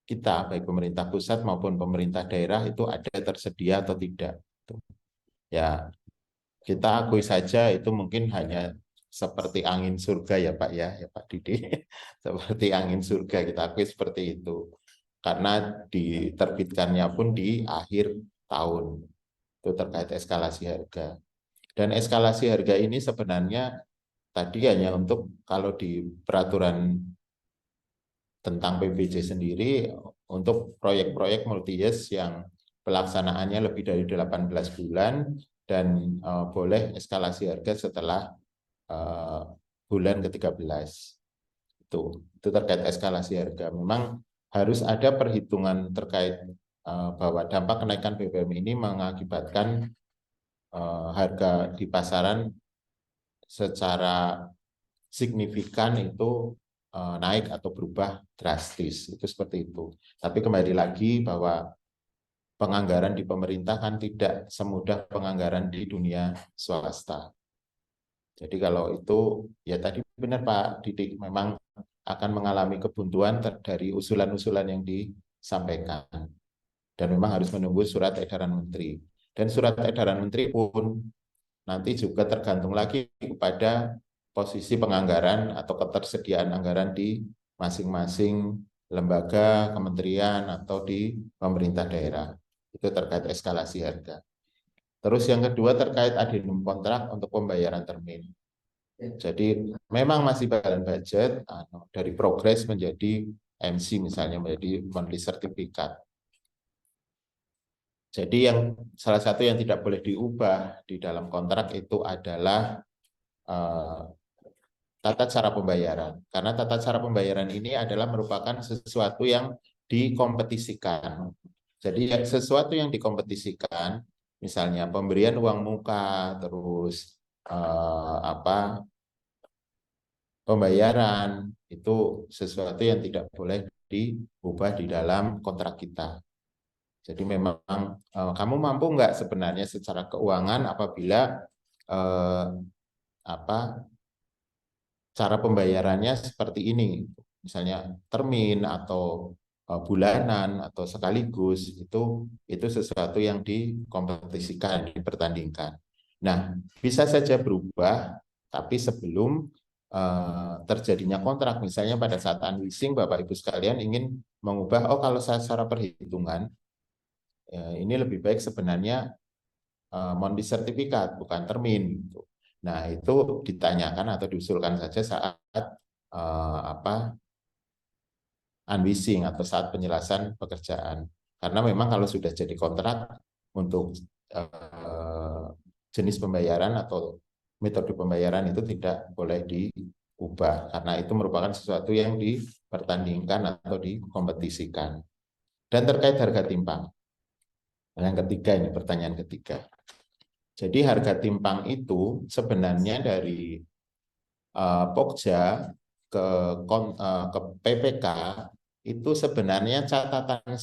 kita, baik pemerintah pusat maupun pemerintah daerah itu ada tersedia atau tidak. Ya, kita akui saja itu mungkin hanya seperti angin surga ya Pak ya Pak Didi. Seperti angin surga, kita akui seperti itu. Karena diterbitkannya pun di akhir tahun. Itu terkait eskalasi harga. Dan eskalasi harga ini sebenarnya tadi hanya untuk kalau di peraturan tentang PBJ sendiri untuk proyek-proyek multi-years yang pelaksanaannya lebih dari 18 bulan dan boleh eskalasi harga setelah bulan ke-13. Itu terkait eskalasi harga. Memang harus ada perhitungan terkait bahwa dampak kenaikan BBM ini mengakibatkan harga di pasaran secara signifikan itu naik atau berubah drastis. Itu seperti itu. Tapi kembali lagi bahwa penganggaran di pemerintah kan tidak semudah penganggaran di dunia swasta. Jadi kalau itu, ya tadi benar Pak Didik, memang akan mengalami kebuntuan dari usulan-usulan yang disampaikan. Dan memang harus menunggu surat edaran menteri. Dan surat edaran menteri pun nanti juga tergantung lagi kepada posisi penganggaran atau ketersediaan anggaran di masing-masing lembaga, kementerian, atau di pemerintah daerah. Itu terkait eskalasi harga. Terus yang kedua terkait adendum kontrak untuk pembayaran termin. Jadi memang masih balan budget dari progres menjadi MC misalnya, menjadi monthly certificate. Jadi yang salah satu yang tidak boleh diubah di dalam kontrak itu adalah tata cara pembayaran. Karena tata cara pembayaran ini adalah merupakan sesuatu yang dikompetisikan. Jadi sesuatu yang dikompetisikan, misalnya pemberian uang muka, terus pembayaran, itu sesuatu yang tidak boleh diubah di dalam kontrak kita. Jadi memang kamu mampu nggak sebenarnya secara keuangan apabila cara pembayarannya seperti ini, misalnya termin atau bulanan atau sekaligus, itu sesuatu yang dikompetisikan, dipertandingkan. Nah, bisa saja berubah, tapi sebelum terjadinya kontrak, misalnya pada saat unleasing Bapak Ibu sekalian ingin mengubah, kalau secara perhitungan ini lebih baik sebenarnya monthly sertifikat bukan termin. Nah, itu ditanyakan atau diusulkan saja saat unleasing atau saat penjelasan pekerjaan. Karena memang kalau sudah jadi kontrak untuk jenis pembayaran atau metode pembayaran itu tidak boleh diubah karena itu merupakan sesuatu yang dipertandingkan atau dikompetisikan. Dan terkait harga timpang. Yang ketiga ini pertanyaan ketiga. Jadi harga timpang itu sebenarnya dari Pokja ke PPK itu sebenarnya catatan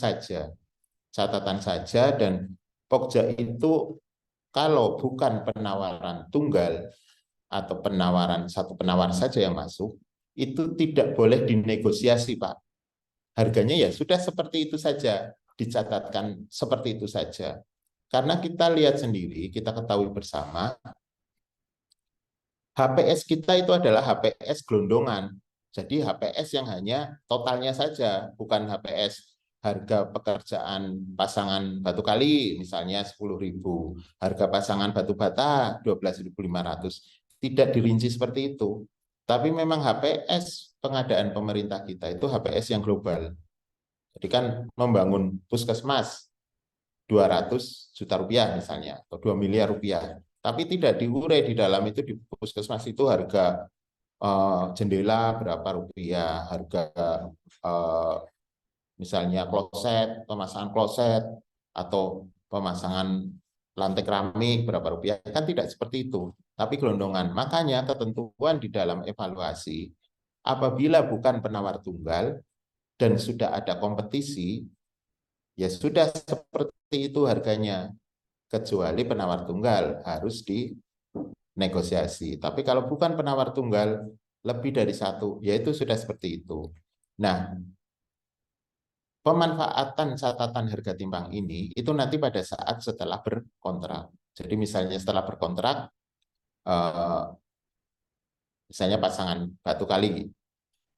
saja dan Pokja itu Kalau bukan penawaran tunggal atau penawaran satu penawar saja yang masuk, itu tidak boleh dinegosiasi, Pak. Harganya ya sudah seperti itu saja, dicatatkan seperti itu saja. Karena kita lihat sendiri, kita ketahui bersama, HPS kita itu adalah HPS gelondongan. Jadi HPS yang hanya totalnya saja, bukan HPS harga pekerjaan pasangan batu kali misalnya 10.000, harga pasangan batu bata 12.500. Tidak dirinci seperti itu. Tapi memang HPS pengadaan pemerintah kita itu HPS yang global. Jadi kan membangun puskesmas 200 juta rupiah misalnya, atau 2 miliar rupiah. Tapi tidak diurai di dalam itu di puskesmas itu harga jendela berapa rupiah, harga misalnya kloset, pemasangan kloset, atau pemasangan lantai keramik berapa rupiah, kan tidak seperti itu. Tapi gelondongan. Makanya ketentuan di dalam evaluasi, apabila bukan penawar tunggal dan sudah ada kompetisi, ya sudah seperti itu harganya. Kecuali penawar tunggal harus dinegosiasi. Tapi kalau bukan penawar tunggal, lebih dari satu, yaitu sudah seperti itu. Nah, pemanfaatan catatan harga timbang ini itu nanti pada saat setelah berkontrak. Jadi misalnya setelah berkontrak, misalnya pasangan batu kali,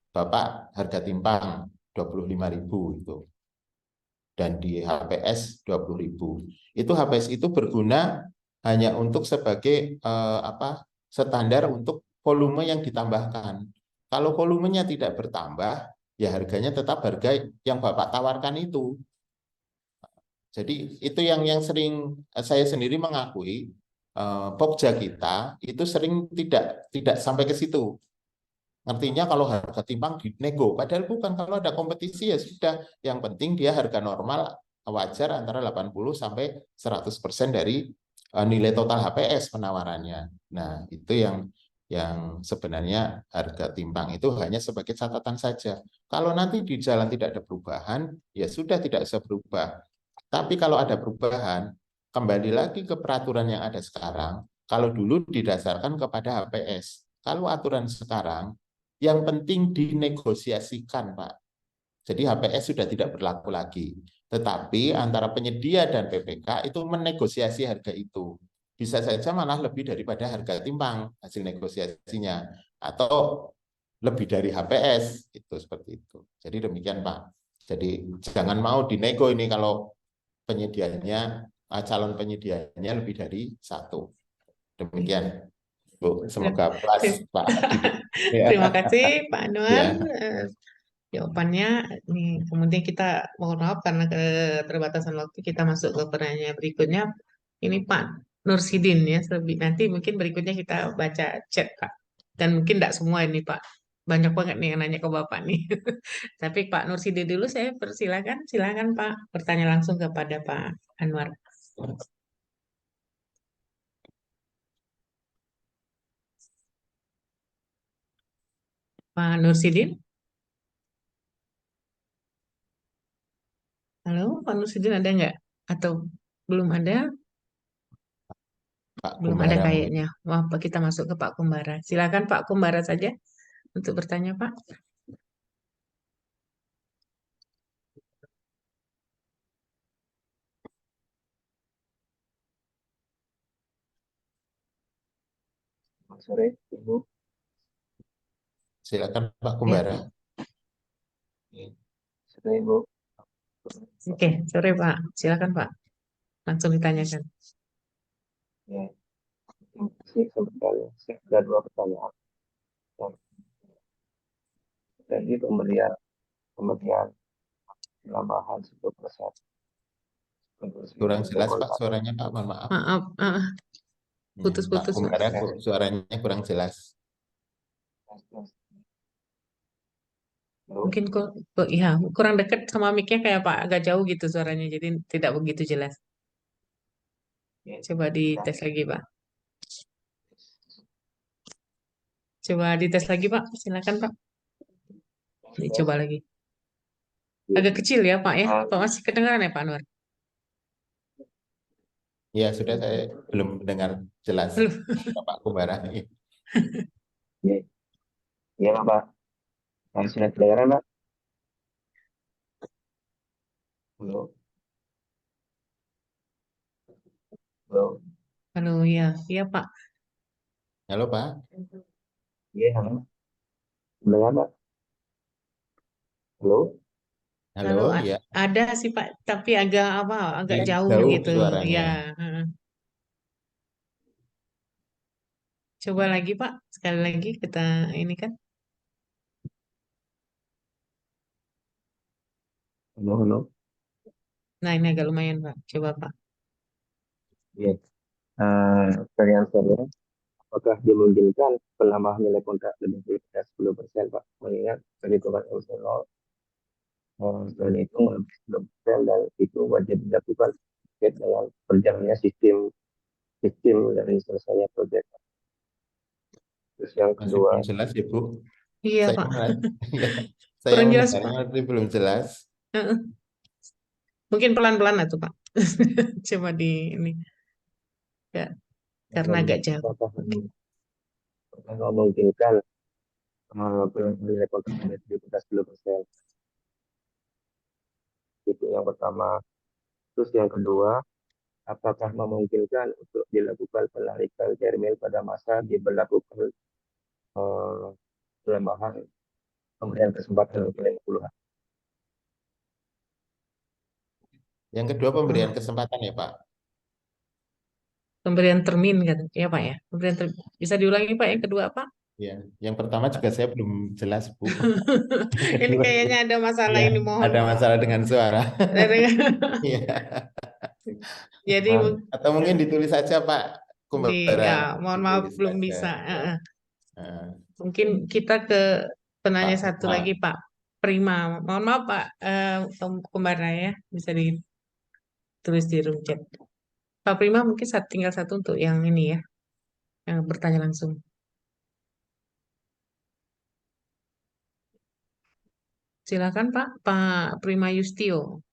Bapak harga timbang 25.000 itu. Dan di HPS 20.000. Itu HPS itu berguna hanya untuk sebagai standar untuk volume yang ditambahkan. Kalau volumenya tidak bertambah, ya harganya tetap harga yang Bapak tawarkan itu. Jadi itu yang sering saya sendiri mengakui, Pokja kita itu sering tidak sampai ke situ. Ngertinya kalau harga timbang dinego, padahal bukan. Kalau ada kompetisi ya sudah, yang penting dia harga normal wajar antara 80 sampai 100% dari nilai total HPS penawarannya. Nah, itu yang sebenarnya harga timbang itu hanya sebagai catatan saja. Kalau nanti di jalan tidak ada perubahan, ya sudah tidak bisa berubah. Tapi kalau ada perubahan, kembali lagi ke peraturan yang ada sekarang, kalau dulu didasarkan kepada HPS. Kalau aturan sekarang, yang penting dinegosiasikan, Pak. Jadi HPS sudah tidak berlaku lagi. Tetapi antara penyedia dan PPK itu menegosiasi harga itu. Bisa saja malah lebih daripada harga timbang hasil negosiasinya. Atau lebih dari HPS, itu seperti itu. Jadi demikian, Pak. Jadi jangan mau dinego ini kalau penyediaannya, calon penyediaannya lebih dari satu. Demikian, Bu. Semoga puas, Pak. Terima kasih Pak Anwar. Ya. Jawabannya nih, kemudian kita mohon maaf karena keterbatasan waktu, kita masuk ke pertanyaan berikutnya. Ini Pak Nursidin ya, nanti mungkin berikutnya kita baca chat Pak. Dan mungkin tidak semua ini Pak, banyak banget nih yang nanya ke Bapak nih. Tapi Pak Nursidin dulu saya persilakan, silakan Pak bertanya langsung kepada Pak Anwar. Pak Nursidin. Halo, Pak Nursidin ada nggak? Atau belum ada? Pak Belum ada Kumbara. kayaknya. Wah, kita masuk ke Pak Kumbara. Silakan Pak Kumbara saja untuk bertanya, Pak. Sore, Ibu. Silakan Pak Kumbara. Sore, Ibu. Oke, sore Pak. Silakan Pak. Langsung ditanyakan. Ya, terima kasih sebenarnya. Saya ada 2 pertanyaan. Jadi pemberian penambahan 10%. Kurang jelas Pak suaranya Pak, mohon maaf. Maaf, Pak putus-putus Pak. Kumbara suaranya kurang jelas. Mungkin kok ya kurang dekat sama mic-nya kayak Pak, agak jauh gitu suaranya, jadi tidak begitu jelas. Coba dites lagi Pak. Coba dites lagi Pak, silakan Pak. Coba lagi. Agak kecil ya Pak ya. Pak masih kedengaran ya Pak Anwar? Ya sudah, saya belum dengar jelas Belum. Bapak Kumbara. Iya, iya Pak. Sudah kedengaran Pak? Halo, halo. Halo, ya, iya Pak. Halo Pak. Iya, halo. Mendengar Pak? Halo. Halo, Halo, ya. ada sih Pak, tapi agak agak jauh Jauh gitu. suaranya. Ya, heeh. Coba lagi Pak, sekali lagi kita ini kan. Halo, halo. Nah, ini agak lumayan Pak. Coba Pak. Iya. Pertanyaan saya, apakah dimungkinkan penambahan nilai kontrak lebih dari 10% Pak? Mengingat perhitungan emosional dan itu lebih 10% dan itu wajib dilakukan terkait dengan berjalannya sistem dari selesainya proyek. Terus yang Masih kedua, belum jelas ya Bu. Iya Saya Pak, ya, saya kurang jelas mendengarnya Pak. masih belum jelas. Heeh. Mungkin pelan-pelan atau Pak. Coba di ini ya, karena agak jauh. apakah memungkinkan nilai kontrak lebih dari 10%? Itu yang pertama. Terus yang kedua, apakah memungkinkan untuk dilakukan penarikan termin pada masa diberlakukan eh, pelemahan pemberian kesempatan untuk 50 hari? Yang kedua pemberian Oh, kesempatan ya Pak. pemberian termin kan, ya Pak ya. Pemberian bisa diulangi Pak yang kedua Pak? Ya, yang pertama juga saya belum jelas Bu. Ini kayaknya ada masalah Iya, ini, mohon ada maaf. masalah dengan suara. Iya. Jadi Atau mungkin ditulis saja Pak Kumbara. mohon maaf Ditulis belum saja. bisa. Ya. Mungkin kita ke penanya Pak satu Prima. lagi Pak Prima. Mohon maaf Pak Kumbara ya, bisa ditulis di room chat. Pak Prima mungkin tinggal satu untuk yang ini ya, yang bertanya langsung. Silakan Pak, Pak Prima Yustio.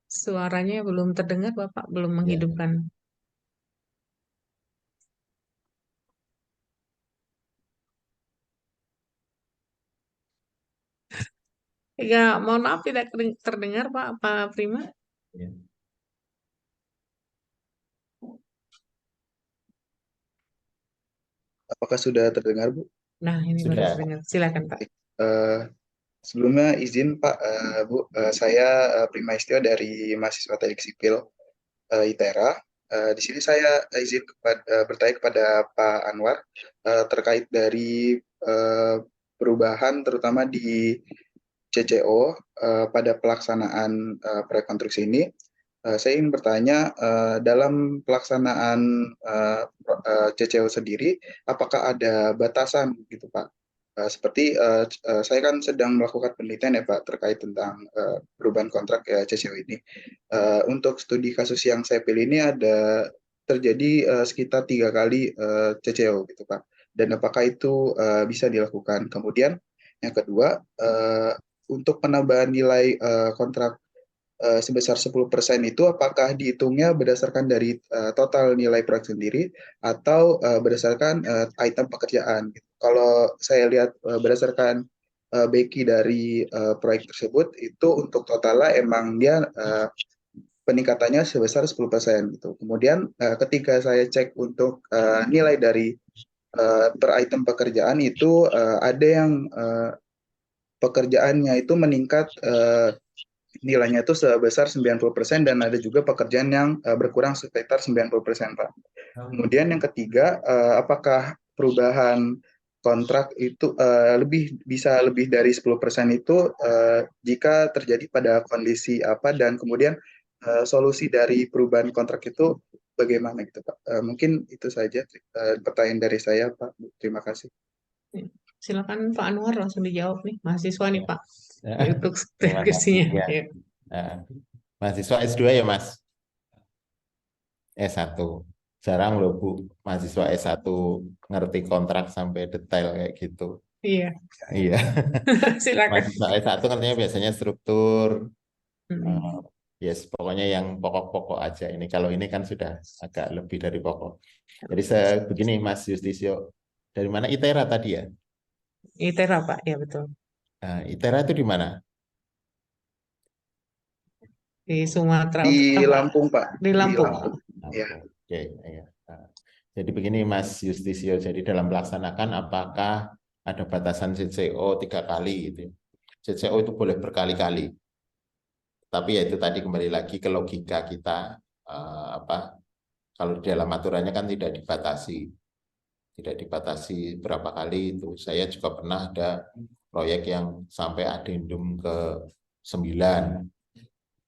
Suaranya belum terdengar, Bapak belum Ya. menghidupkan. Ya, mohon maaf tidak terdengar Pak Prima. Ya. Apakah sudah terdengar, Bu? Nah, ini baru Sudah. terdengar. Silakan Pak. Sebelumnya izin Pak, Bu, saya Prima Istio dari mahasiswa Teknik Sipil ITERA. Di sini saya izin bertanya kepada Pak Anwar terkait dari perubahan terutama di CCO pada pelaksanaan proyek konstruksi ini. Saya ingin bertanya, dalam pelaksanaan CCO sendiri, apakah ada batasan gitu Pak? Seperti saya kan sedang melakukan penelitian ya Pak terkait tentang perubahan kontrak ya CCO ini. Untuk studi kasus yang saya pilih ini ada terjadi sekitar 3 kali CCO gitu Pak. Dan apakah itu bisa dilakukan? Kemudian yang kedua, untuk penambahan nilai kontrak sebesar 10% itu apakah dihitungnya berdasarkan dari total nilai proyek sendiri atau berdasarkan item pekerjaan? Kalau saya lihat berdasarkan beki dari proyek tersebut itu untuk totalnya emang dia peningkatannya sebesar 10% gitu. Kemudian ketika saya cek untuk nilai dari per item pekerjaan itu ada yang pekerjaannya itu meningkat nilainya itu sebesar 90% dan ada juga pekerjaan yang berkurang sekitar 90% Pak. Kemudian yang ketiga, apakah perubahan kontrak itu bisa lebih dari 10% itu jika terjadi pada kondisi apa dan kemudian solusi dari perubahan kontrak itu bagaimana gitu Pak. Mungkin itu saja pertanyaan dari saya Pak. Terima kasih. Silakan Pak Anwar langsung dijawab nih, mahasiswa nih Pak. Untuk Terima skripsinya. kasih, ya. Ya. Mahasiswa S2 ya Mas? S1. Jarang loh Bu, mahasiswa S1 ngerti kontrak sampai detail kayak gitu. Iya. Iya. Silakan. Mahasiswa S1 ngertinya biasanya struktur, Yes, pokoknya yang pokok-pokok aja ini. Kalau ini kan sudah agak lebih dari pokok. Jadi begini Mas Justisio, dari mana ITERA tadi ya? ITERA Pak, ya betul. Nah, ITERA itu di mana? Di Sumatera Di Utara, Lampung, Pak. di Di Lampung. Lampung. Ya. Oke, ya. Nah, jadi begini Mas Justisio, jadi dalam melaksanakan apakah ada batasan CCO 3 kali gitu ya? CCO itu boleh berkali-kali. Tapi ya itu tadi kembali lagi ke logika kita, kalau di dalam aturannya kan tidak dibatasi berapa kali itu. Saya juga pernah ada proyek yang sampai adendum ke 9.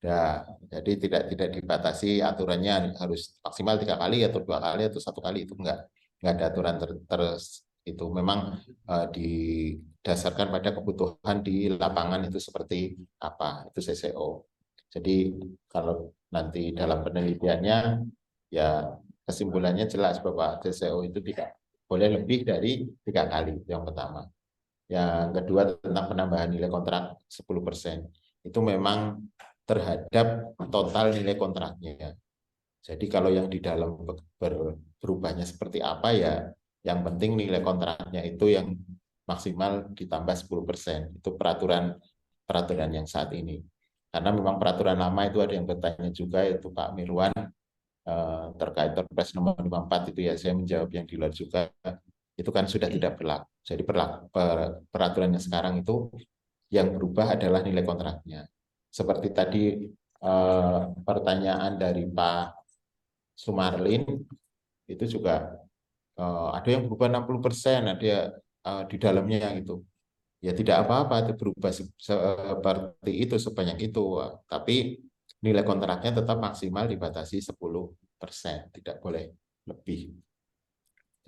Ya, jadi tidak dibatasi aturannya harus maksimal 3 kali atau 2 kali atau 1 kali, itu enggak ada aturan itu memang didasarkan pada kebutuhan di lapangan itu seperti apa, itu CCO. Jadi kalau nanti dalam penelitiannya ya kesimpulannya jelas bahwa CCO itu tidak boleh lebih dari 3 kali, yang pertama. Yang kedua tentang penambahan nilai kontrak 10%. Itu memang terhadap total nilai kontraknya. Jadi kalau yang di dalam berubahnya seperti apa ya, yang penting nilai kontraknya itu yang maksimal ditambah 10%. Itu peraturan yang saat ini. Karena memang peraturan lama itu ada yang bertanya juga, yaitu Pak Mirwan, terkait Perpres nomor 54 itu ya, saya menjawab yang di luar juga, itu kan sudah tidak berlaku. Jadi peraturan yang sekarang itu yang berubah adalah nilai kontraknya. Seperti tadi pertanyaan dari Pak Sumarlin, itu juga ada yang berubah 60%, ada di dalamnya gitu. Ya tidak apa-apa itu berubah seperti itu, sebanyak itu. Tapi nilai kontraknya tetap maksimal dibatasi 10%, tidak boleh lebih.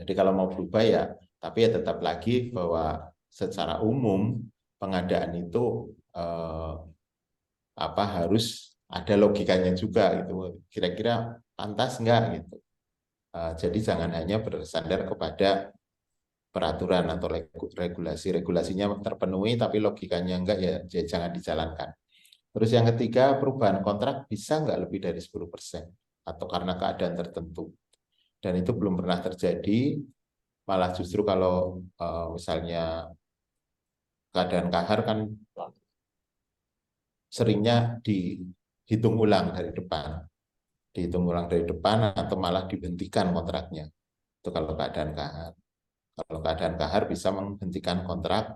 Jadi kalau mau berubah ya, tapi ya tetap lagi bahwa secara umum pengadaan itu harus ada logikanya juga gitu. Kira-kira pantas enggak gitu. Jadi jangan hanya bersandar kepada peraturan atau regulasinya terpenuhi tapi logikanya enggak ya jangan dijalankan. Terus yang ketiga, perubahan kontrak bisa enggak lebih dari 10% atau karena keadaan tertentu. Dan itu belum pernah terjadi, malah justru kalau misalnya keadaan kahar kan seringnya dihitung ulang dari depan atau malah dihentikan kontraknya. Itu kalau keadaan kahar. Kalau keadaan kahar bisa menghentikan kontrak,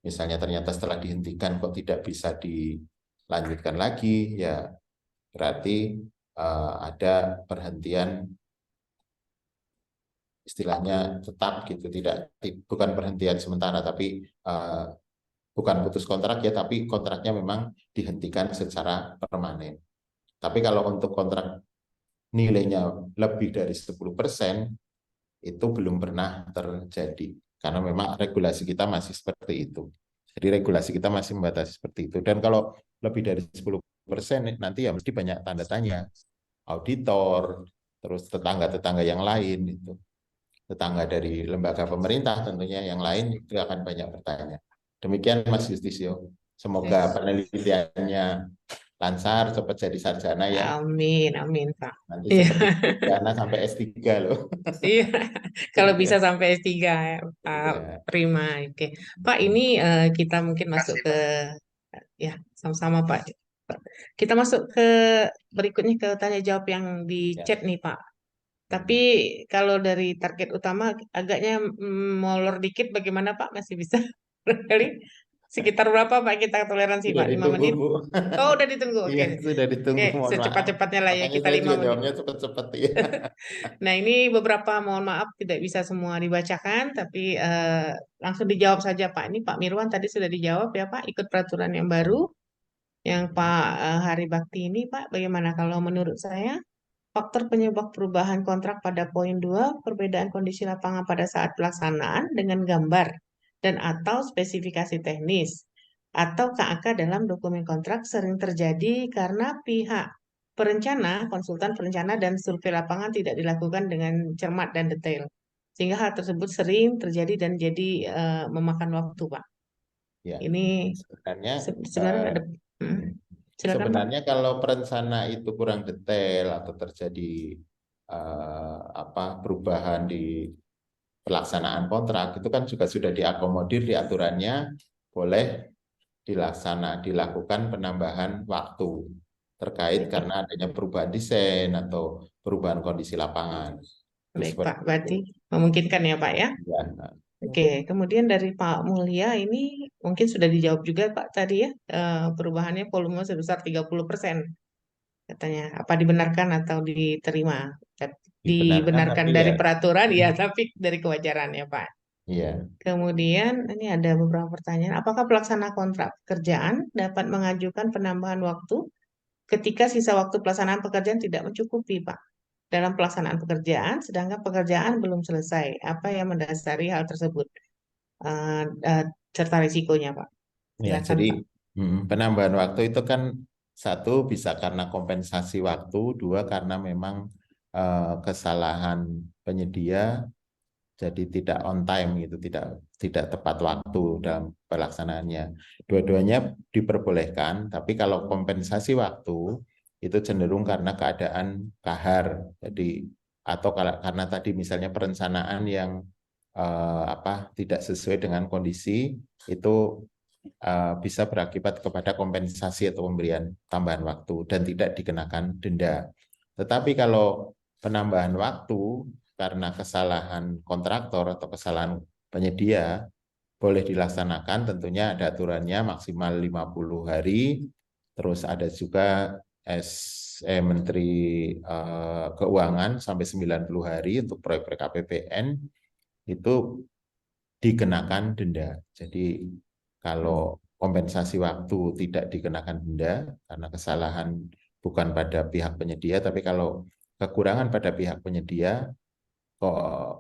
misalnya ternyata setelah dihentikan kok tidak bisa dilanjutkan lagi, ya berarti ada perhentian istilahnya tetap gitu, bukan perhentian sementara, tapi bukan putus kontrak ya, tapi kontraknya memang dihentikan secara permanen. Tapi kalau untuk kontrak nilainya lebih dari 10%, itu belum pernah terjadi. Karena memang regulasi kita masih seperti itu. Jadi regulasi kita masih membatasi seperti itu. Dan kalau lebih dari 10%, nanti ya mesti banyak tanda tanya. Auditor, terus tetangga-tetangga yang lain, itu. Tetangga dari lembaga pemerintah tentunya yang lain itu akan banyak bertanya. Demikian Mas Justisio. Semoga penelitiannya lancar, cepat jadi sarjana ya. Amin, amin Pak. Nanti Iya. seperti sarjana sampai S3 loh. Iya, kalau bisa sampai S3 ya, Pak. Iya. Prima. Oke. Pak, ini kita mungkin masuk ke ya, sama-sama Pak. Kita masuk ke berikutnya ke tanya jawab yang di chat nih Pak. Tapi kalau dari target utama agaknya molor dikit bagaimana Pak? Masih bisa kali sekitar berapa Pak kita toleransi Sudah Pak? 5 ditunggu, menit? Bu. Oh, udah ditunggu. Iya, Oke. sudah ditunggu, Oke, mohon maaf. secepat-cepatnya lah ya Makanya kita saya 5 juga menit. jawabnya cepat-cepat ya. Nah, ini beberapa mohon maaf tidak bisa semua dibacakan, tapi langsung dijawab saja Pak. Ini Pak Mirwan tadi sudah dijawab ya Pak, ikut peraturan yang baru. Yang Pak Hari Bakti ini Pak, bagaimana kalau menurut saya? Faktor penyebab perubahan kontrak pada poin 2, perbedaan kondisi lapangan pada saat pelaksanaan dengan gambar dan atau spesifikasi teknis atau KAK dalam dokumen kontrak sering terjadi karena pihak perencana, konsultan perencana dan survei lapangan tidak dilakukan dengan cermat dan detail. Sehingga hal tersebut sering terjadi dan jadi memakan waktu, Pak. Ya, Ini sebenarnya sebenarnya ada Silakan Pak. Sebenarnya kalau perencana itu kurang detail atau terjadi perubahan di pelaksanaan kontrak, itu kan juga sudah diakomodir di aturannya, boleh dilakukan penambahan waktu terkait karena adanya perubahan desain atau perubahan kondisi lapangan. Baik Pak, berarti memungkinkan ya Pak ya? Ya. Oke, kemudian dari Pak Mulya ini mungkin sudah dijawab juga Pak tadi ya, perubahannya volume sebesar 30% katanya. Apa dibenarkan atau diterima? Dibenarkan tapi dari ya, peraturan ya, tapi dari kewajaran ya Pak. iya. Kemudian ini ada beberapa pertanyaan. Apakah pelaksana kontrak pekerjaan dapat mengajukan penambahan waktu ketika sisa waktu pelaksanaan pekerjaan tidak mencukupi, Pak? Dalam pelaksanaan pekerjaan, sedangkan pekerjaan belum selesai. Apa yang mendasari hal tersebut? Serta risikonya, Pak. Ya, Silakan, jadi Pak. penambahan waktu itu kan satu bisa karena kompensasi waktu, dua karena memang kesalahan penyedia jadi tidak on time gitu, tidak tepat waktu dalam pelaksanaannya. Dua-duanya diperbolehkan, tapi kalau kompensasi waktu itu cenderung karena keadaan kahar. Jadi atau karena tadi misalnya perencanaan yang tidak sesuai dengan kondisi itu bisa berakibat kepada kompensasi atau pemberian tambahan waktu dan tidak dikenakan denda. Tetapi kalau penambahan waktu karena kesalahan kontraktor atau kesalahan penyedia boleh dilaksanakan, tentunya ada aturannya maksimal 50 hari, terus ada juga Menteri Keuangan sampai 90 hari untuk proyek KPPN itu dikenakan denda. Jadi kalau kompensasi waktu tidak dikenakan denda karena kesalahan bukan pada pihak penyedia, tapi kalau kekurangan pada pihak penyedia,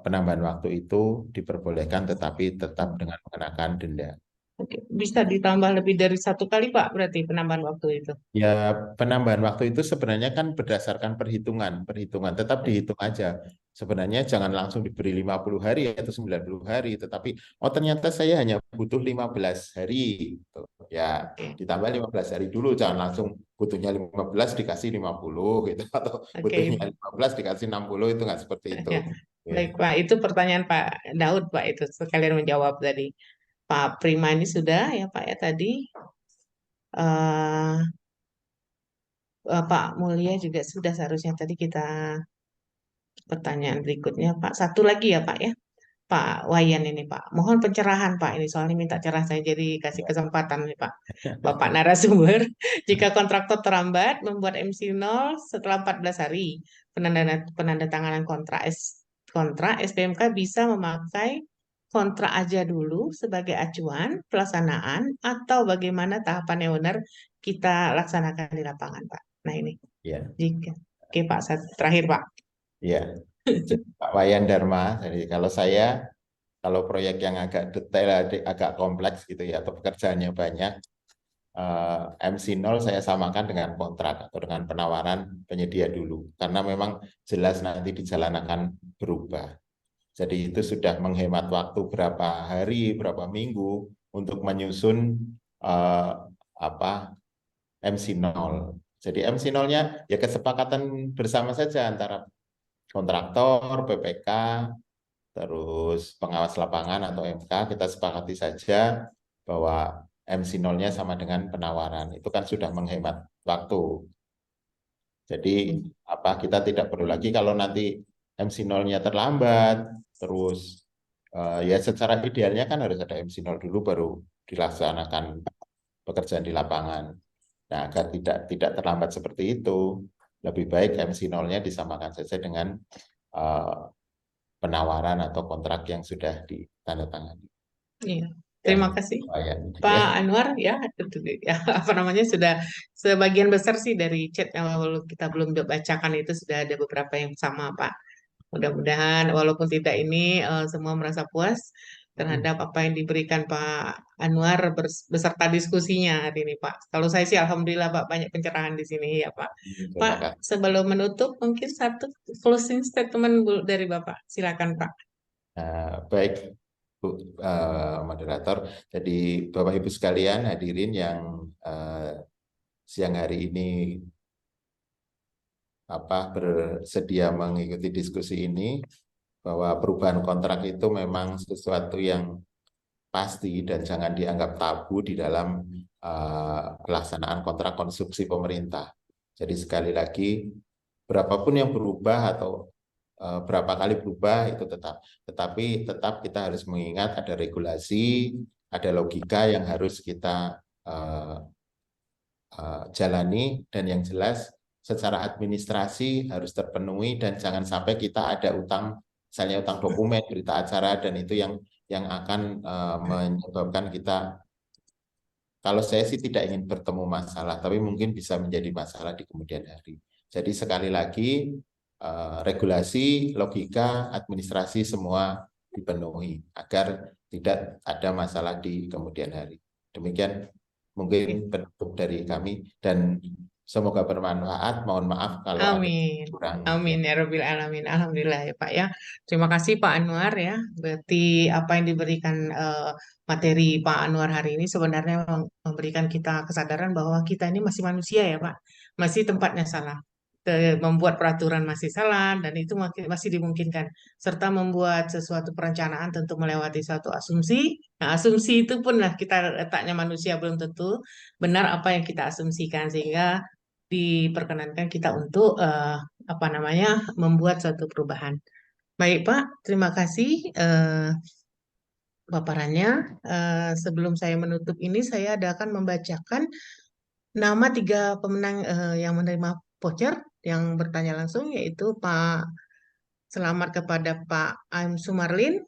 penambahan waktu itu diperbolehkan tetapi tetap dengan mengenakan denda. Oke, bisa ditambah lebih dari 1 kali, Pak, berarti penambahan waktu itu? Ya, penambahan waktu itu sebenarnya kan berdasarkan perhitungan, tetap dihitung aja. Sebenarnya jangan langsung diberi 50 hari atau 90 hari, tetapi ternyata saya hanya butuh 15 hari. Ya, ditambah 15 hari dulu, jangan langsung butuhnya 15 dikasih 50 gitu, atau butuhnya 15 dikasih 60, itu nggak seperti itu. Ya. Baik, Pak, itu pertanyaan Pak Daud, Pak, itu sekalian menjawab tadi. Pak Prima ini sudah ya Pak ya tadi. Pak Mulya juga sudah, seharusnya tadi kita pertanyaan berikutnya Pak. Satu lagi ya Pak ya. Pak Wayan ini Pak. Mohon pencerahan Pak. Ini soalnya minta cerah, saya jadi kasih kesempatan nih Pak. Bapak narasumber. Jika kontraktor terlambat membuat MC0 setelah 14 hari penandatanganan kontrak SPMK bisa memakai kontrak aja dulu sebagai acuan pelaksanaan atau bagaimana tahapan yang benar kita laksanakan di lapangan Pak. Nah ini. Ya. Jika. Oke Pak, terakhir Pak. Ya. Pak Wayan Dharma, jadi kalau proyek yang agak detail, agak kompleks gitu ya, atau pekerjaannya banyak, MC0 saya samakan dengan kontrak atau dengan penawaran penyedia dulu, karena memang jelas nanti di jalan akan berubah. Jadi itu sudah menghemat waktu berapa hari, berapa minggu untuk menyusun MC0. Jadi MC0-nya ya kesepakatan bersama saja antara kontraktor, PPK, terus pengawas lapangan atau MK, kita sepakati saja bahwa MC0-nya sama dengan penawaran. Itu kan sudah menghemat waktu. Jadi kita tidak perlu lagi kalau nanti MC0-nya terlambat, terus ya secara idealnya kan harus ada MC0 dulu baru dilaksanakan pekerjaan di lapangan. Nah, agar tidak terlambat seperti itu, lebih baik MC0-nya disamakan saja dengan penawaran atau kontrak yang sudah ditandatangani. Iya. Terima kasih Pak Anwar ya, sudah sebagian besar sih dari chat yang kita belum bacakan itu sudah ada beberapa yang sama Pak. Mudah-mudahan walaupun tidak ini semua merasa puas terhadap apa yang diberikan Pak Anwar beserta diskusinya hari ini Pak. Kalau saya sih alhamdulillah Pak banyak pencerahan di sini ya Pak. Pak, sebelum menutup mungkin satu closing statement dari Bapak. Silakan Pak. Baik Bu moderator. Jadi Bapak Ibu sekalian hadirin yang siang hari ini bersedia mengikuti diskusi ini, bahwa perubahan kontrak itu memang sesuatu yang pasti dan jangan dianggap tabu di dalam pelaksanaan kontrak konstruksi pemerintah. Jadi sekali lagi, berapapun yang berubah atau berapa kali berubah itu tetapi tetap kita harus mengingat ada regulasi, ada logika yang harus kita jalani, dan yang jelas secara administrasi harus terpenuhi, dan jangan sampai kita ada utang, misalnya utang dokumen, berita acara, dan itu yang akan menyebabkan kita, kalau saya sih tidak ingin bertemu masalah, tapi mungkin bisa menjadi masalah di kemudian hari. Jadi sekali lagi, regulasi, logika, administrasi semua dipenuhi agar tidak ada masalah di kemudian hari. Demikian mungkin penutup dari kami, dan semoga bermanfaat. Mohon maaf kalau Amin. ada kurang. Amin ya Rabbil Alamin. Alhamdulillah ya Pak ya. Terima kasih Pak Anwar ya. Berarti apa yang diberikan materi Pak Anwar hari ini sebenarnya memberikan kita kesadaran bahwa kita ini masih manusia ya Pak. Masih tempatnya salah. Membuat peraturan masih salah, dan itu masih dimungkinkan. Serta membuat sesuatu perencanaan tentu melewati suatu asumsi. Nah, asumsi itu pun lah kita letaknya manusia, belum tentu benar apa yang kita asumsikan, sehingga diperkenankan kita untuk membuat suatu perubahan. Baik Pak, terima kasih paparannya. Sebelum saya menutup ini, saya akan membacakan nama 3 pemenang yang menerima voucher yang bertanya langsung, yaitu Pak Selamat kepada Pak Aim Sumarlin,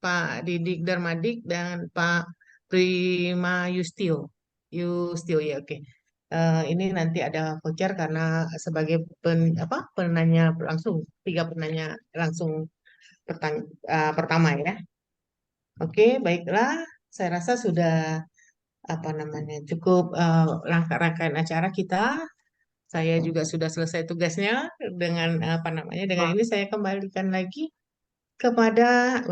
Pak Didik Darmadik, dan Pak Prima Yustio ya, oke. Ini nanti ada voucher karena sebagai penanya langsung, 3 penanya langsung pertama ya. Oke, baiklah, saya rasa sudah cukup rangkaian acara kita. Saya juga sudah selesai tugasnya dengan dengan ini saya kembalikan lagi kepada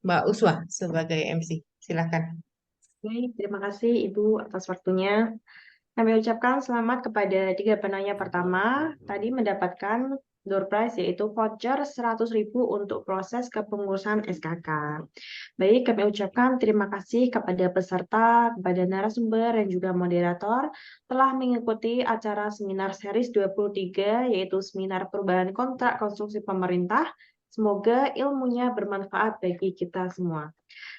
Mbak Uswa sebagai MC. Silakan. Baik, terima kasih Ibu atas waktunya. Kami ucapkan selamat kepada 3 penanya pertama. Tadi mendapatkan door prize, yaitu voucher 100.000 untuk proses kepengurusan SKK. Baik, kami ucapkan terima kasih kepada peserta, kepada narasumber, dan juga moderator telah mengikuti acara seminar series 23, yaitu seminar perubahan kontrak konstruksi pemerintah. Semoga ilmunya bermanfaat bagi kita semua.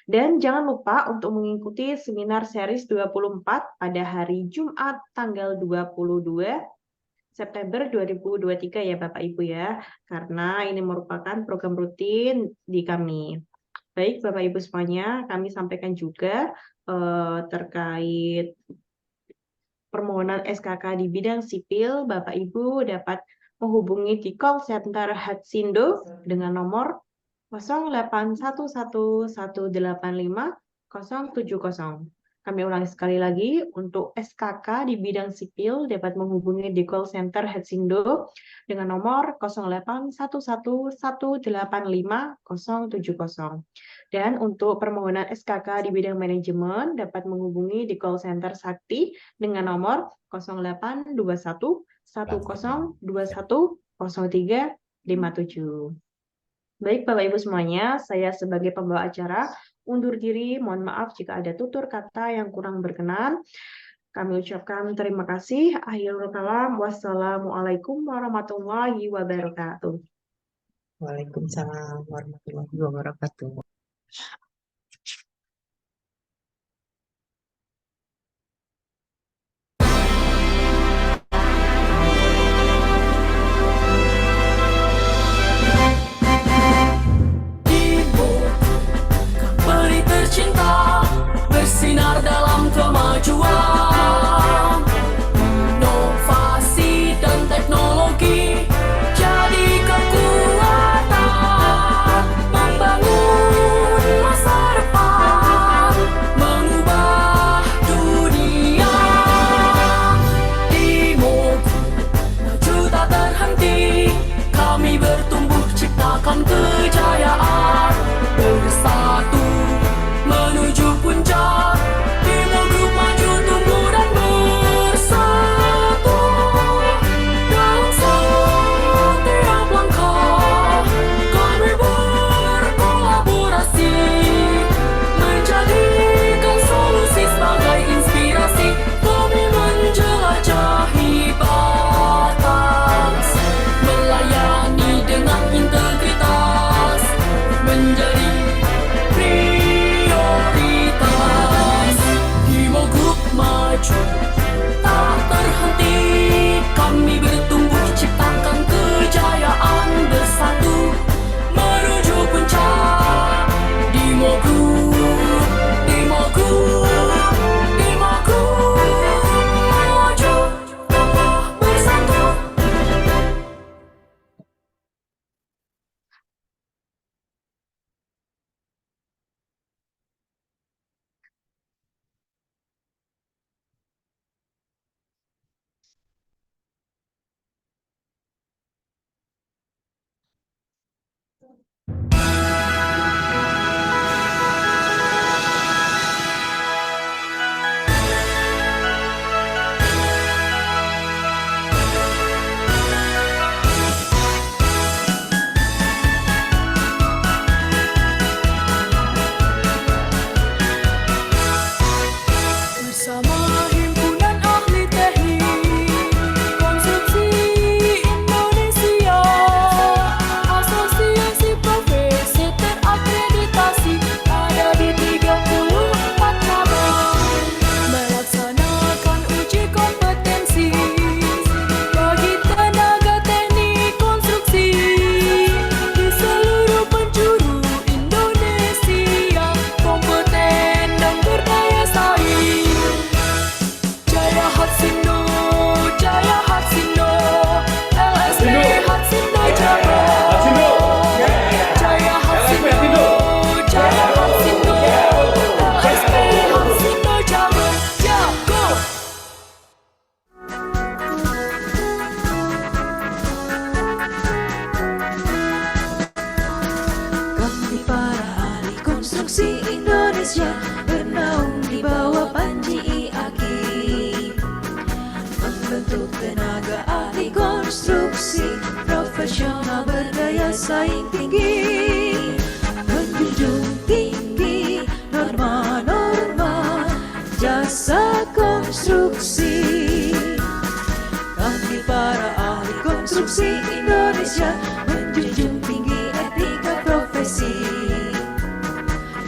Dan jangan lupa untuk mengikuti seminar series 24 pada hari Jumat tanggal 22 September 2023 ya Bapak Ibu ya, karena ini merupakan program rutin di kami. Baik Bapak Ibu semuanya, kami sampaikan juga terkait permohonan SKK di bidang sipil, Bapak Ibu dapat menghubungi di call center Hatsindo dengan nomor 0811851070. Kami ulangi sekali lagi, untuk SKK di bidang sipil dapat menghubungi di call center Hatsindo dengan nomor 0811851070. Dan untuk permohonan SKK di bidang manajemen dapat menghubungi di call center Sakti dengan nomor 082110210357. Baik Bapak Ibu semuanya, saya sebagai pembawa acara undur diri, mohon maaf jika ada tutur kata yang kurang berkenan. Kami ucapkan terima kasih. Akhirul kalam, wassalamualaikum warahmatullahi wabarakatuh. Waalaikumsalam warahmatullahi wabarakatuh. Peri tercinta bersinar dalam kemajuan, inovasi dan teknologi jadi kekuatan membangun masa membentuk tenaga ahli konstruksi profesional berdaya saing tinggi, menjunjung tinggi norma-norma jasa konstruksi. Kami para ahli konstruksi Indonesia menjunjung tinggi etika profesi,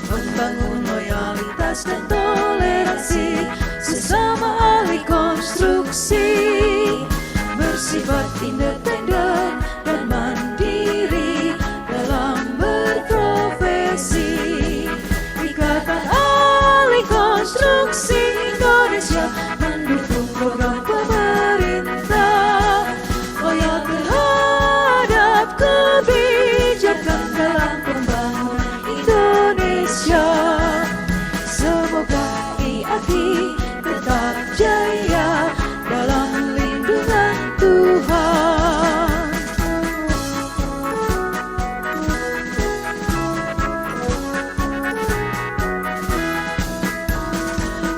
membangun loyalitas dan toleransi sesama ahli konstruksi, bersifat independen dan mandiri dalam berprofesi. Ikatan Ahli Konstruksi Indonesia mendukung program pemerintah, loyal terhadap kebijakan dalam pembangunan Indonesia. Semoga IAKI tetap jaya dalam lindungan Tuhan.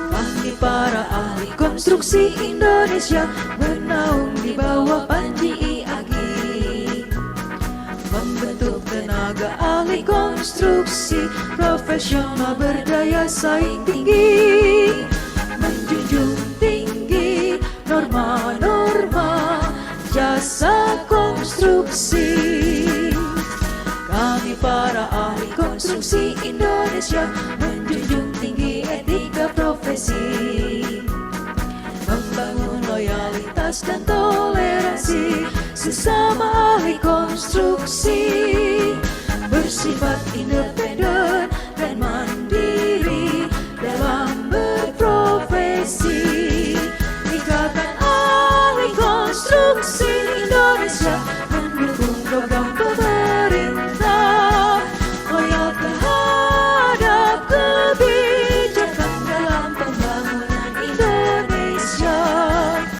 Kami para ahli konstruksi Indonesia bernaung di bawah panji IAKI, membentuk tenaga ahli konstruksi profesional berdaya saing tinggi, menjunjung tinggi norma-norma jasa konstruksi. Kami para ahli konstruksi Indonesia menjunjung tinggi etika profesi, membangun loyalitas dan toleransi sesama ahli konstruksi, bersifat independen